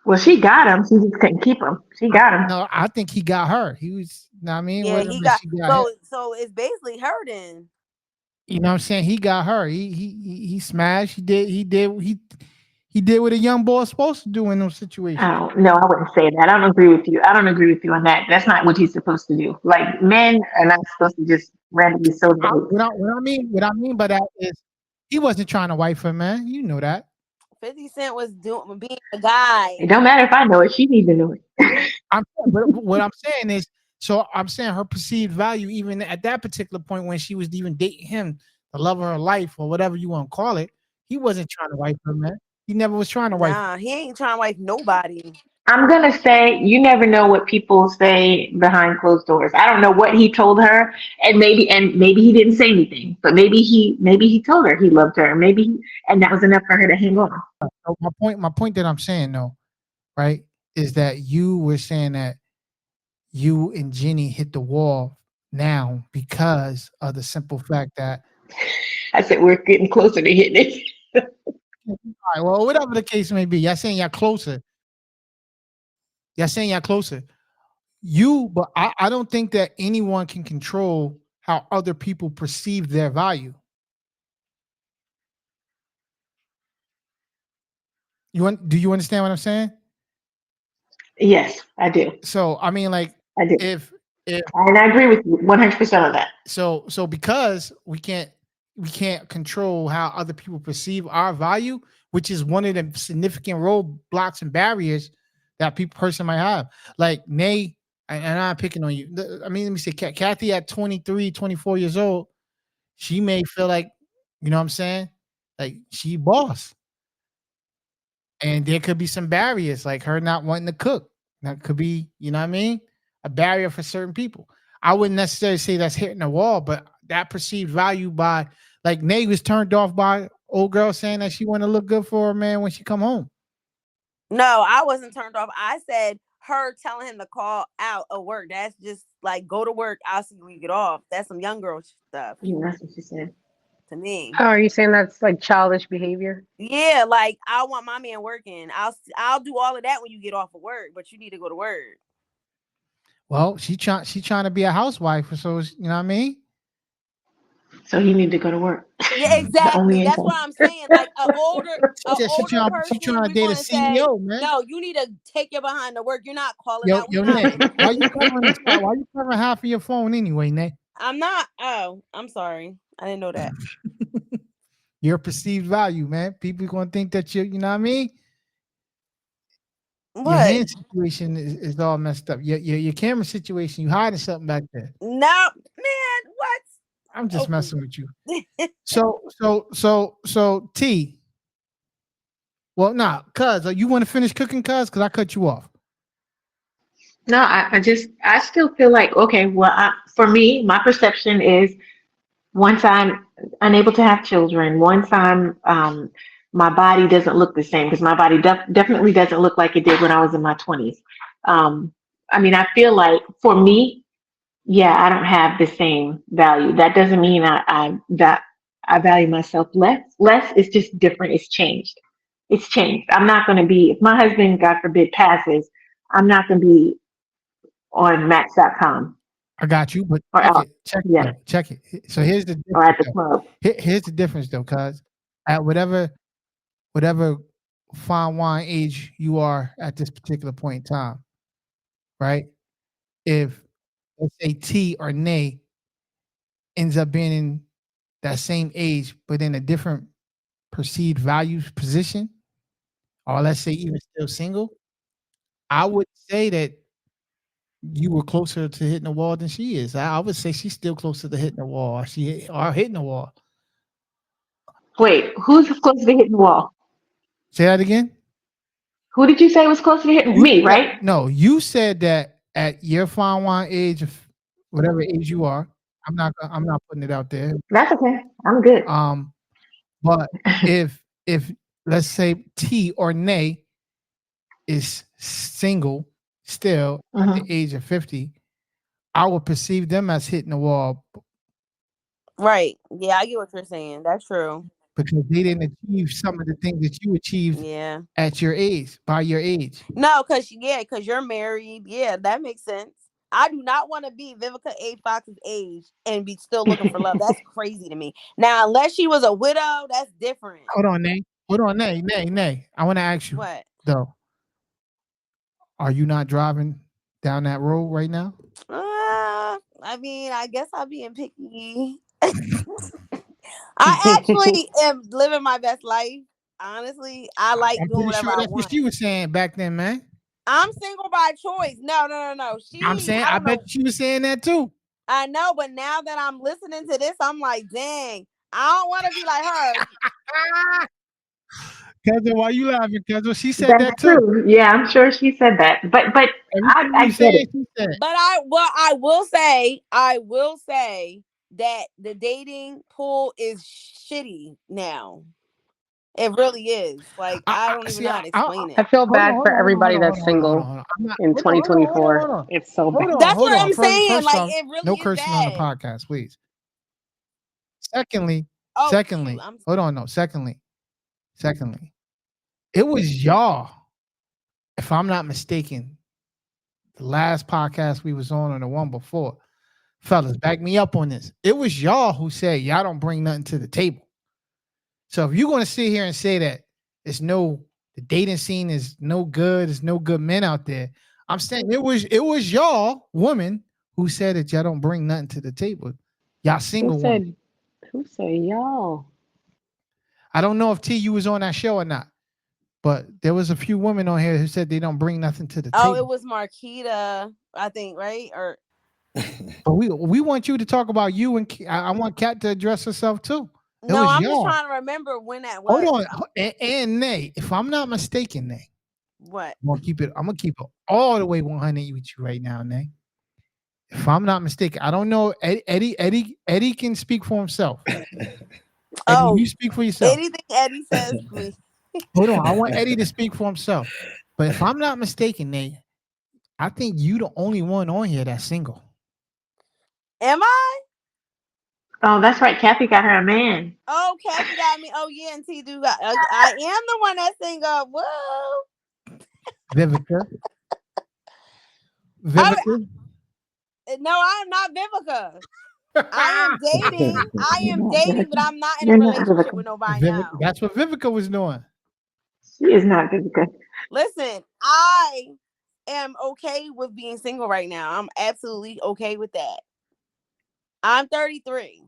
Well, she got him. She just couldn't keep him. She got him. No, I think he got her. He was, you know what I mean? Yeah, he got so it's basically her then. You know what I'm saying? He got her. He smashed. He did what a young boy is supposed to do in those situations. Oh, no, I wouldn't say that. I don't agree with you. On that. That's not what he's supposed to do. Like men are not supposed to just randomly What I mean by that is he wasn't trying to wife her, man. You know that. 50 Cent was being a guy. It don't matter if I know it. She needs to know it. What I'm saying is, so I'm saying her perceived value, even at that particular point when she was even dating him, the love of her life or whatever you want to call it, he wasn't trying to wife her, man. He never was trying to wife her. Nah, he ain't trying to wife nobody. I'm gonna say you never know what people say behind closed doors. I don't know what he told her, and maybe he didn't say anything, but maybe he told her he loved her, and that was enough for her to hang on. So my point that I'm saying though, right, is that you were saying that you and Jenny hit the wall now because of the simple fact that I said we're getting closer to hitting it. all right, well, whatever the case may be, y'all saying y'all closer. Y'all saying y'all closer. But I don't think that anyone can control how other people perceive their value. Do you understand what I'm saying? Yes, I do. So I mean, like, I do. if And I agree with you 100% on that. so because we can't control how other people perceive our value, which is one of the significant roadblocks and barriers that person might have. Like Nay, and I'm not picking on you. I mean, let me say, Kathy at 23, 24 years old, she may feel like, you know what I'm saying? Like she boss. And there could be some barriers, like her not wanting to cook. That could be, you know what I mean? A barrier for certain people. I wouldn't necessarily say that's hitting the wall, but that perceived value by, like, Nay was turned off by old girl saying that she want to look good for her man when she come home. No, I wasn't turned off. I said her telling him to call out of work. That's just like, go to work. I'll see you when you get off. That's some young girl stuff. Yeah, that's what she said to me. Oh, are you saying that's like childish behavior? Yeah, like I want my man working. I'll do all of that when you get off of work, but you need to go to work. Well, she trying to be a housewife, so you know what I mean? So he need to go to work. Yeah, exactly. That's what I'm saying. Like an older person, she trying to we're date a going to say, CEO, man. no, you need to take your behind to work. You're not calling Yo, out. Nay, why you covering this? Why you covering half of your phone anyway, Nay? I'm not. Oh, I'm sorry. I didn't know that. Your perceived value, man. People gonna think that you know what I mean? What? Your hand situation is all messed up. Your camera situation, you hiding something back there. No, man, what? I'm just messing with you. So T. Well, nah, cuz you want to finish cooking, cuz I cut you off. No, I still feel like, okay, well, for me, my perception is once I'm unable to have children, once my body doesn't look the same, because my body definitely doesn't look like it did when I was in my 20s. I mean, I feel like for me, yeah, I don't have the same value. That doesn't mean that I value myself less. Less is just different. It's changed. It's changed. I'm not going to be, if my husband, God forbid, passes, I'm not going to be on Match.com. I got you, but check it. So here's the difference. Or at the club. Here's the difference, though, cuz at whatever fine wine age you are at this particular point in time, right? If let's say T or Nay ends up being in that same age, but in a different perceived values position, or let's say even still single, I would say that you were closer to hitting the wall than she is. I would say she's still closer to hitting the wall. Or hitting the wall. Wait, who's closer to hitting the wall? Say that again. Who did you say was closer to hitting me? Right? No, you said that at your fine wine age, of whatever age you are. I'm not putting it out there. That's okay. I'm good. But if let's say T or Nay is single still at the age of 50, I would perceive them as hitting the wall. Right. Yeah, I get what you're saying. That's true. Because they didn't achieve some of the things that you achieved at your age, by your age. No, because you're married. Yeah, that makes sense. I do not want to be Vivica A. Fox's age and be still looking for love. That's crazy to me. Now, unless she was a widow, that's different. Hold on, Nay. I want to ask you, what? Though, are you not driving down that road right now? I mean, I guess I'm being picky. I actually am living my best life. Honestly, I like doing whatever I want. That's what she was saying back then, man. I'm single by choice. No. I'm saying, I bet she was saying that too. I know, but now that I'm listening to this, I'm like, dang, I don't want to be like her. Keza, why you laughing, Keza? She said that That's too. true. Yeah, I'm sure she said that. But Everything I you get said, it. she said. But I will say that the dating pool is shitty now. It really is. Like I don't even know how to explain I it. feel Hold on, bad hold for on, hold on, everybody hold on, that's hold on, hold on, hold on, single hold on. I'm not. in Hold on, hold on, hold on, 2024. hold on. It's so bad. Hold on, That's hold what on. I'm saying. First Like off, it really no is cursing on the bad. podcast, please. Secondly, Oh shoot, I'm hold on, no. Secondly, it was y'all, if I'm not mistaken, the last podcast we was on and the one before. Fellas, back me up on this. It was y'all who said y'all don't bring nothing to the table. So if you're going to sit here and say that the dating scene is no good, there's no good men out there, I'm saying it was y'all woman who said that y'all don't bring nothing to the table. Y'all single woman. Who said y'all? I don't know if T you was on that show or not, but there was a few women on here who said they don't bring nothing to the table. it was Marquita, I think, right? Or But we want you to talk about you, and I want Kat to address herself too. It no, was I'm y'all. just trying to remember when that was. Hold on, and Nay, if I'm not mistaken, Nay, What? I'm gonna keep it all the way 100 with you right now, Nay. If I'm not mistaken, I don't know. Eddie can speak for himself. Eddie, you speak for yourself. Anything Eddie says, please. Hold on, I want Eddie to speak for himself. But if I'm not mistaken, Nay, I think you the only one on here that's single. Am I? Oh, that's right. Kathy got her a man. Oh, Kathy got me. Oh yeah, and T do got. I am the one that's single. Whoa. Vivica. No, I am not Vivica. I am dating. But I'm not in a You're not relationship Vivica. with nobody now. That's what Vivica was doing. She is not Vivica. Listen, I am okay with being single right now. I'm absolutely okay with that. I'm 33.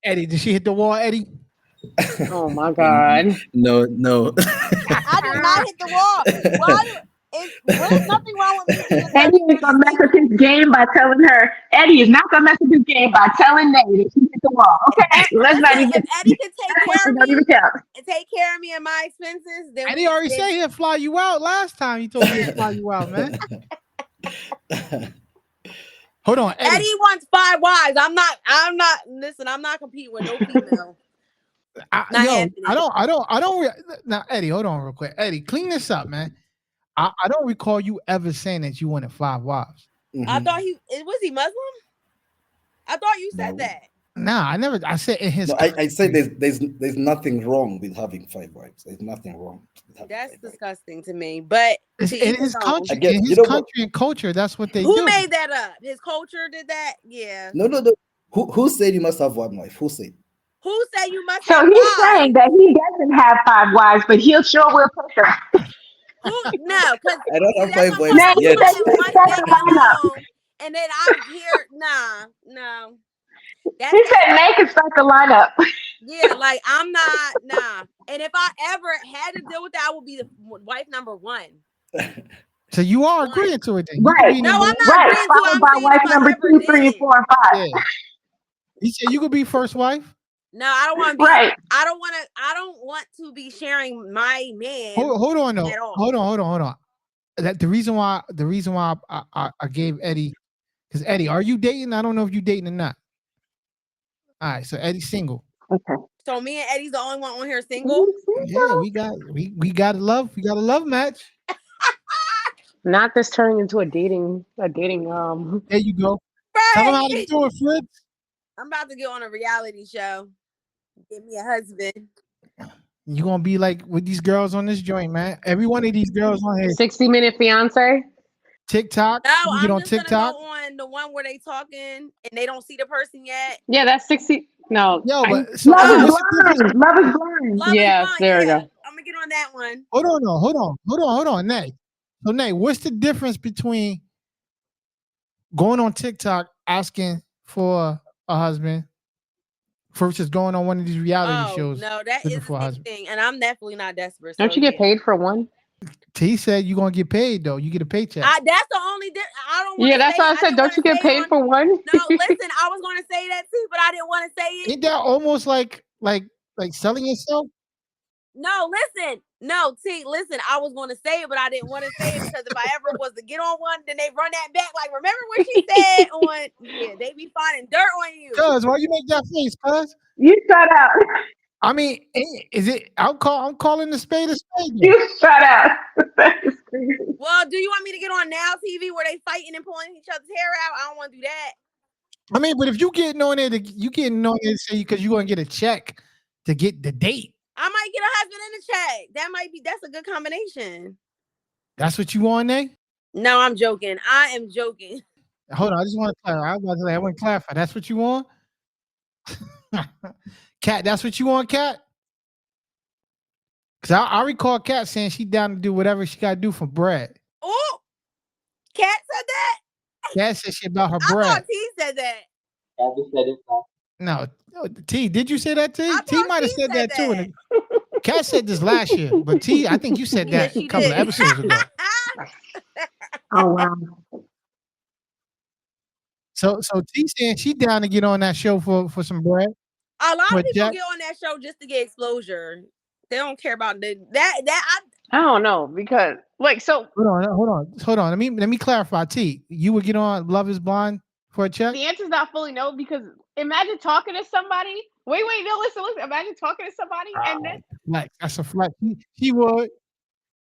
Eddie, did she hit the wall, Eddie? Oh my God. No. I did not hit the wall. There's nothing wrong with me being Eddie is gonna mess with his game by telling her. Eddie is not gonna mess with his game by telling Nate that she hit the wall. Okay, let's not even. If Eddie can take care of Don't even me count. and take care of me and my expenses, then Eddie already said he'd fly you out last time. He told you he'd fly you out, man. Hold on, Eddie wants 5 wives. I'm not. Listen, I'm not competing with no female. Now, Eddie, hold on real quick. Eddie, clean this up, man. I don't recall you ever saying that you wanted 5 wives. I thought was he Muslim? I thought you said that. Nah, I never. I said in his. No, I said there's nothing wrong with having 5 wives. There's nothing wrong. That's disgusting to me. But in his country, and culture, that's what they do. Who made that up? His culture did that? Yeah. No. Who said you must have 1 wife? Who said? Who said you must So have he's wives? saying that he doesn't have 5 wives, but he'll sure will push her. No, because I don't have 5 wives Now, you yet. said you expect to line up. And then I'm here. No. He said Nate can start the lineup. Yeah, like I'm not. Nah. And if I ever had to deal with that, I would be the wife number 1. So you are agreeing to it then? Right. No, I'm not right. agreeing to it. I'm Followed by saying wife if I number ever 2, did 3, it. 4, and 5. Yeah. He said you could be first wife. No, I don't want to be. Right. I don't want to be sharing my man. Hold on, though. At all. Hold on. That the reason why I gave Eddie, because Eddie, are you dating? I don't know if you dating or not. All right, so Eddie's single. Okay. So me and Eddie's the only one on here single. Yeah, we got a love match. Not this turning into a dating. There you go. Tell him how to do it, Fritz. I'm about to get on a reality show. Get me a husband. You're gonna be like with these girls on this joint, man. Every one of these girls on here. 60-minute fiance. TikTok. No, you get I'm on just TikTok. gonna go on the one where they talking and they don't see the person yet. Yeah, that's 60. No. Yo, but so Love is blind. Love is blind. Yes, there we go. I'm gonna get on that one. Hold on, Nay. So Nay, what's the difference between going on TikTok asking for a husband versus going on one of these reality shows? No, that is the same thing, and I'm definitely not desperate. Don't you get paid for one? T said you're gonna get paid though. You get a paycheck. That's the only. I don't. Yeah, that's why I said. Don't you get paid for one? No, listen. I was gonna say that too, but I didn't want to say it. Ain't that almost like selling yourself? No, listen. No, T, listen. I was going to say it, but I didn't want to say it because if I ever was to get on one, then they run that back. Like, remember what she said on? Yeah, they be finding dirt on you. Cuz, why you make that face, cuz? You shut up. I mean, is it? I'm calling the spade a spade. You shut up. That is crazy. Well, do you want me to get on Now TV where they fighting and pulling each other's hair out? I don't want to do that. I mean, but if you getting on there, to say because you gonna get a check to get the date. I might get a husband and a check. That's a good combination. That's what you want, Nate? No, I'm joking. I am joking. Hold on, I just want to clarify. I want to clarify. That's what you want? Kat, that's what you want, Kat? Because I recall Kat saying she down to do whatever she got to do for bread. Oh, Kat said that? Kat said she about her I bread. thought T said that. I just said it. No, T, did you say that, T? T might have said that too. Kat said this last year, but T, I think you said that a couple of episodes ago. Oh, wow. So T saying she down to get on that show for some bread. A lot of people get on that show just to get exposure. They don't care about that. I don't know because so. Hold on. Let me clarify. T, you would get on Love Is Blind for a check? The answer's not fully no because imagine talking to somebody. Wait, no, listen. Imagine talking to somebody and then that's a flex. He would.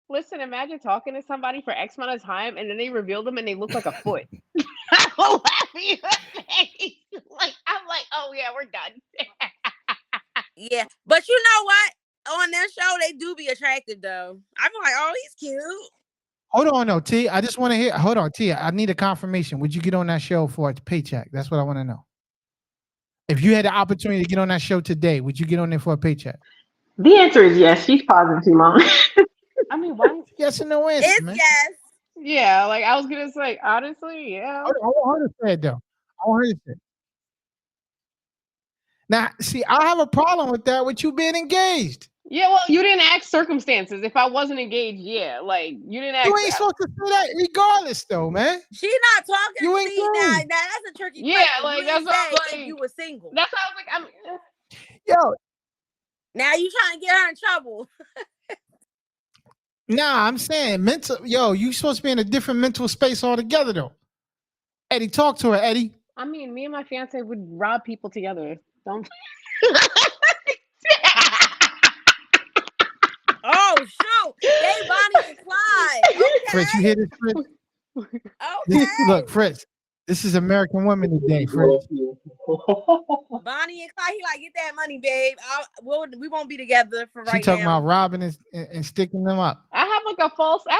Listen, imagine talking to somebody for X amount of time and then they reveal them and they look like a foot. I will laugh in your face. I'm like, oh yeah, we're done. Yeah, but you know what? On their show, they do be attractive though. I'm like, oh, he's cute. Hold on, no, T. I just want to hear. Hold on, T. I need a confirmation. Would you get on that show for a paycheck? That's what I want to know. If you had the opportunity to get on that show today, would you get on there for a paycheck? The answer is yes. She's pausing too long. I mean, why? Yes or no answer, it's man. Yes. Yeah, I was gonna say, honestly, yeah. I want her to say it though. I want her to say it. Now, see, I have a problem with that. With you being engaged. Yeah, well, you didn't ask circumstances. If I wasn't engaged, yeah, you didn't ask. You ain't supposed to say that, regardless, though, man. She's not talking. You ain't now that's a tricky. Yeah, question. that's what if you were single. That's how I was like, Yo. Now you trying to get her in trouble. Nah, I'm saying mental. Yo, you supposed to be in a different mental space altogether, though. Eddie, talk to her, Eddie. I mean, me and my fiance would rob people together. Don't. Oh shoot! They Bonnie and Clyde. Okay. Fritz, you hear this, Fritz? Okay. Look, Fritz. This is American Women today, Fritz. Bonnie and Clyde, he like, get that money, babe. We won't be together for right now. She talking about robbing and sticking them up. I have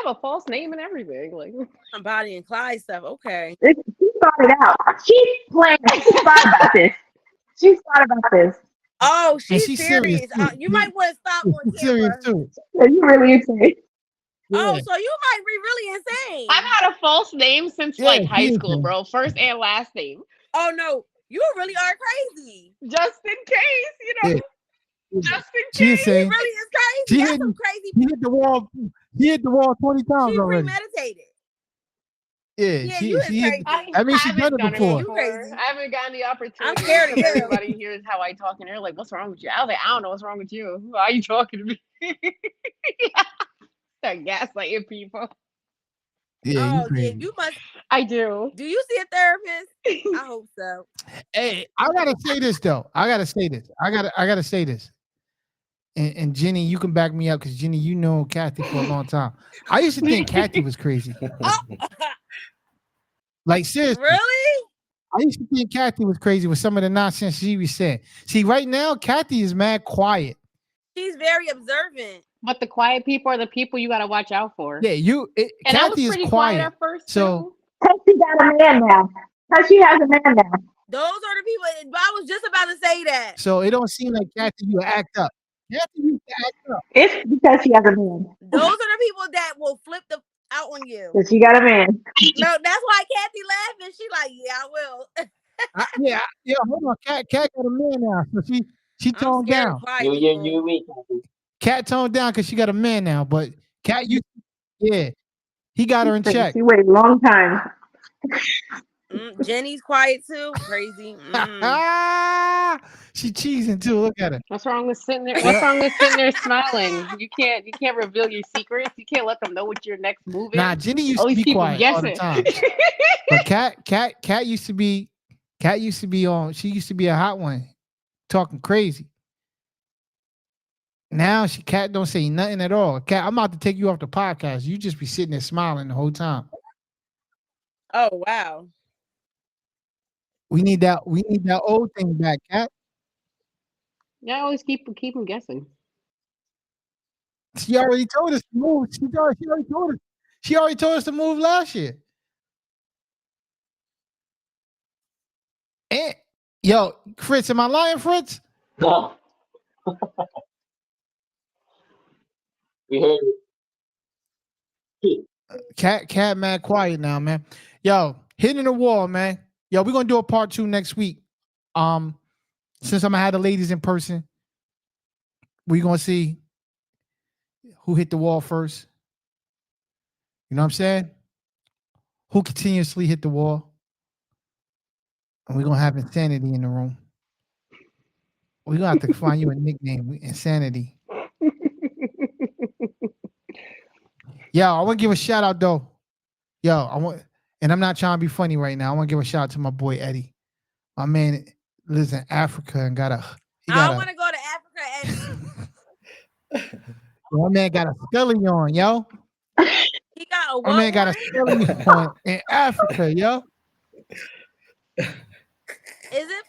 a false name and everything. Bonnie and Clyde stuff. Okay. She started out. She's playing. She thought about this. She thought about this. Oh, she's serious. You might want to stop on camera. Serious too. Yeah, you really insane. Yeah. Oh, so you might be really insane. I've had a false name since high school, bro. First and last name. Oh no, you really are crazy. Just in case, Yeah. Just in case. He really is crazy. That's some crazy. He hit the wall. He hit the wall 20 times she already. premeditated. Yeah, she hit. I mean, she's done it before. I haven't gotten the opportunity. I'm scared of you. Everybody hears how I talk, and they're like, "What's wrong with you?" I was like, "I don't know what's wrong with you. Why are you talking to me?" Start gaslighting people. Yeah, you must. I do. Do you see a therapist? I hope so. Hey, I gotta say this though. I gotta say this. And Jenny, you can back me up because Jenny, you know Kathy for a long time. I used to think Kathy was crazy. Like seriously. Really? I used to think Kathy was crazy with some of the nonsense she was saying. See, right now, Kathy is mad quiet. She's very observant. But the quiet people are the people you gotta watch out for. Yeah, Kathy is quiet at first. So She got a man now. She has a man now. Those are the people. I was just about to say that. So it don't seem like Kathy, you act up. Kathy used to act up. It's because she has a man. Those are the people that will flip out on you. Because she got a man. No, that's why Kathy laughing. She like, yeah, I will. Yeah. Hold on, Kat got a man now, so she toned down. You. Kat toned down because she got a man now, but Kat, he got her in check. She waited a long time. Jenny's quiet too. Crazy. Mm. She cheesing too. Look at her. What's wrong with sitting there? What's wrong with sitting there smiling? You can't reveal your secrets. You can't let them know what your next move is. Nah, Jenny used Always to be keep them quiet all the guessing. time. But Cat used to be on. She used to be a hot one, talking crazy. Now Cat don't say nothing at all. Cat, I'm about to take you off the podcast. You just be sitting there smiling the whole time. Oh wow. We need that old thing back, Cat. Yeah, I always keep them guessing. She already told us to move. She already told us. She already told us to move last year. And yo, Fritz, am I lying, Fritz? No. We heard it. Cat, mad quiet now, man. Yo, hitting the wall, man. Yo, we're gonna do a part 2 next week. Since I'm gonna have the ladies in person, we're gonna see who hit the wall first. You know what I'm saying? Who continuously hit the wall? And we're gonna have insanity in the room. We're gonna have to find you a nickname, insanity. Yo, I want to give a shout out though. And I'm not trying to be funny right now. I want to give a shout out to my boy Eddie. My man lives in Africa and I want to go to Africa, Eddie. My man got a skelly on, yo. He got a what? My man got a skelly on in Africa, yo. Is it?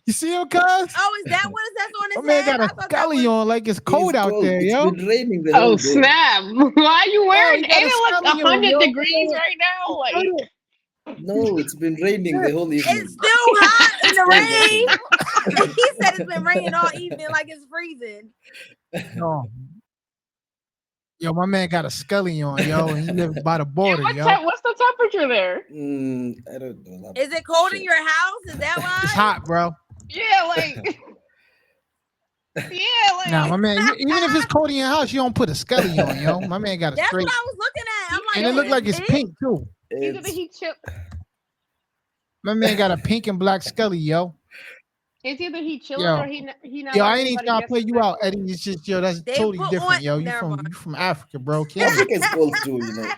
You see him, cuz? Oh, is that what that's on his My man head? got a skelly on like it's cold out there, It's yo. been raining the whole day. Snap! Why are you wearing? he got Ain't a it like skelly on, 100 yo. degrees right now? Like, No, it's been raining the whole evening. It's still hot in the rain. He said it's been raining all evening like it's freezing. No. Yo, my man got a skelly on, yo, and he lives by the border, yo. What's the temperature there? I don't know. Is it cold in your house? Is that why? It's hot, bro. Yeah, like. Nah, my man, even if it's cold in your house, you don't put a skelly on, yo. My man got a That's straight. what I was looking at. I'm like, And it looked like it's pink, too. Either the heat chill. My man got a pink and black skelly, yo. It's either he chilling Yo. or he not. Yo, I ain't even trying to play you out, Eddie. It's just, yo, that's They totally put different, on- yo. You never from Africa, bro. Can't Africa is cold too, you know.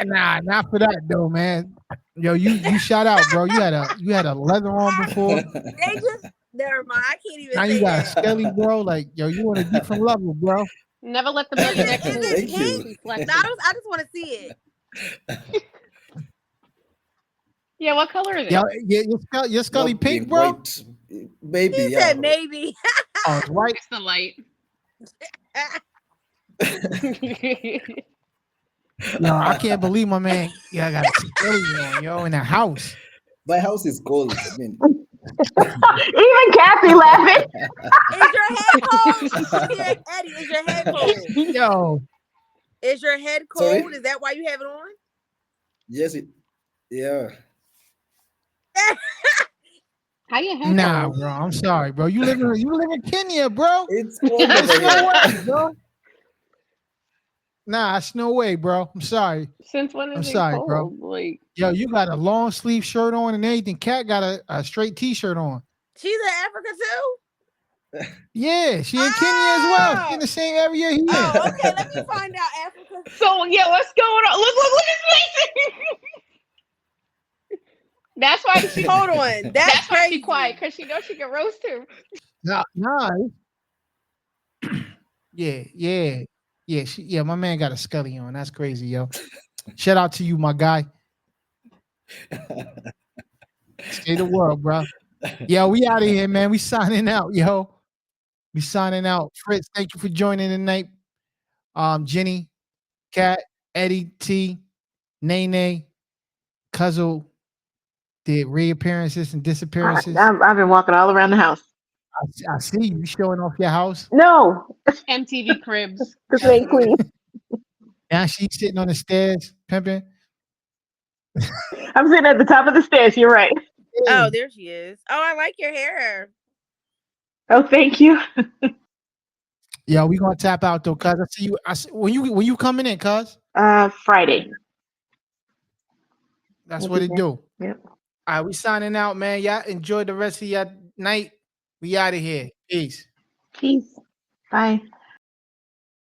Nah, not for that though, man. Yo, you shout out, bro. You had a leather on before. They just never mind. I can't even Now say you got a that. skelly, bro. Like, yo, you on a different level, bro. Never let them know your next move. Is it Thank you. pink? No, I just want to see it. Yeah, what color is it? Yo, your skelly Not pink, bro. White. Maybe, He yeah. said maybe. Oh, it's white. It's the light. Yo, I can't believe my man. Yeah, I got a skelly on, yo, in the house. My house is cold. I mean, Even Kathy laughing. Is your head cold? Eddie, is your head cold? Yo, Is your head cold? Sorry? Is that why you have it on? yes, yeah. How you have nah, cold? bro. I'm sorry, bro. You live in Kenya, bro. It's cold There's over no here. way, bro. Nah, it's no way, bro. I'm sorry. Since when is I'm it sorry, cold? bro. Like, Yo, you got a long sleeve shirt on and everything. Cat got a straight t-shirt on. She's in Africa too? Yeah, she in Kenya as well. She in the same area he in. Oh, okay. Let me find out Africa. so yeah, what's going on? Look at this. That's why she Hold on. That's why crazy. she quiet, because she knows she can roast him. Nah. Yeah. My man got a scully on. That's crazy, yo. Shout out to you, my guy. Stay the world, bro. Yo, we out of here, man. We signing out, yo. We signing out. Fritz, thank you for joining tonight. Jenny, Kat, Eddie, T, Nene, Cuzzle did reappearances and disappearances. I've been walking all around the house. I see you showing off your house. No, MTV Cribs. because it ain't clean. Now she's sitting on the stairs, pimping. I'm sitting at the top of the stairs. You're right. Oh, there she is. Oh, I like your hair. Oh, thank you. Yeah, we gonna tap out though, cuz I see you. When you coming in, cuz? Friday. That's We'll what be it there. do. Yep. All right, we signing out, man. Y'all enjoy the rest of your night. We out of here. Peace. Peace. Bye.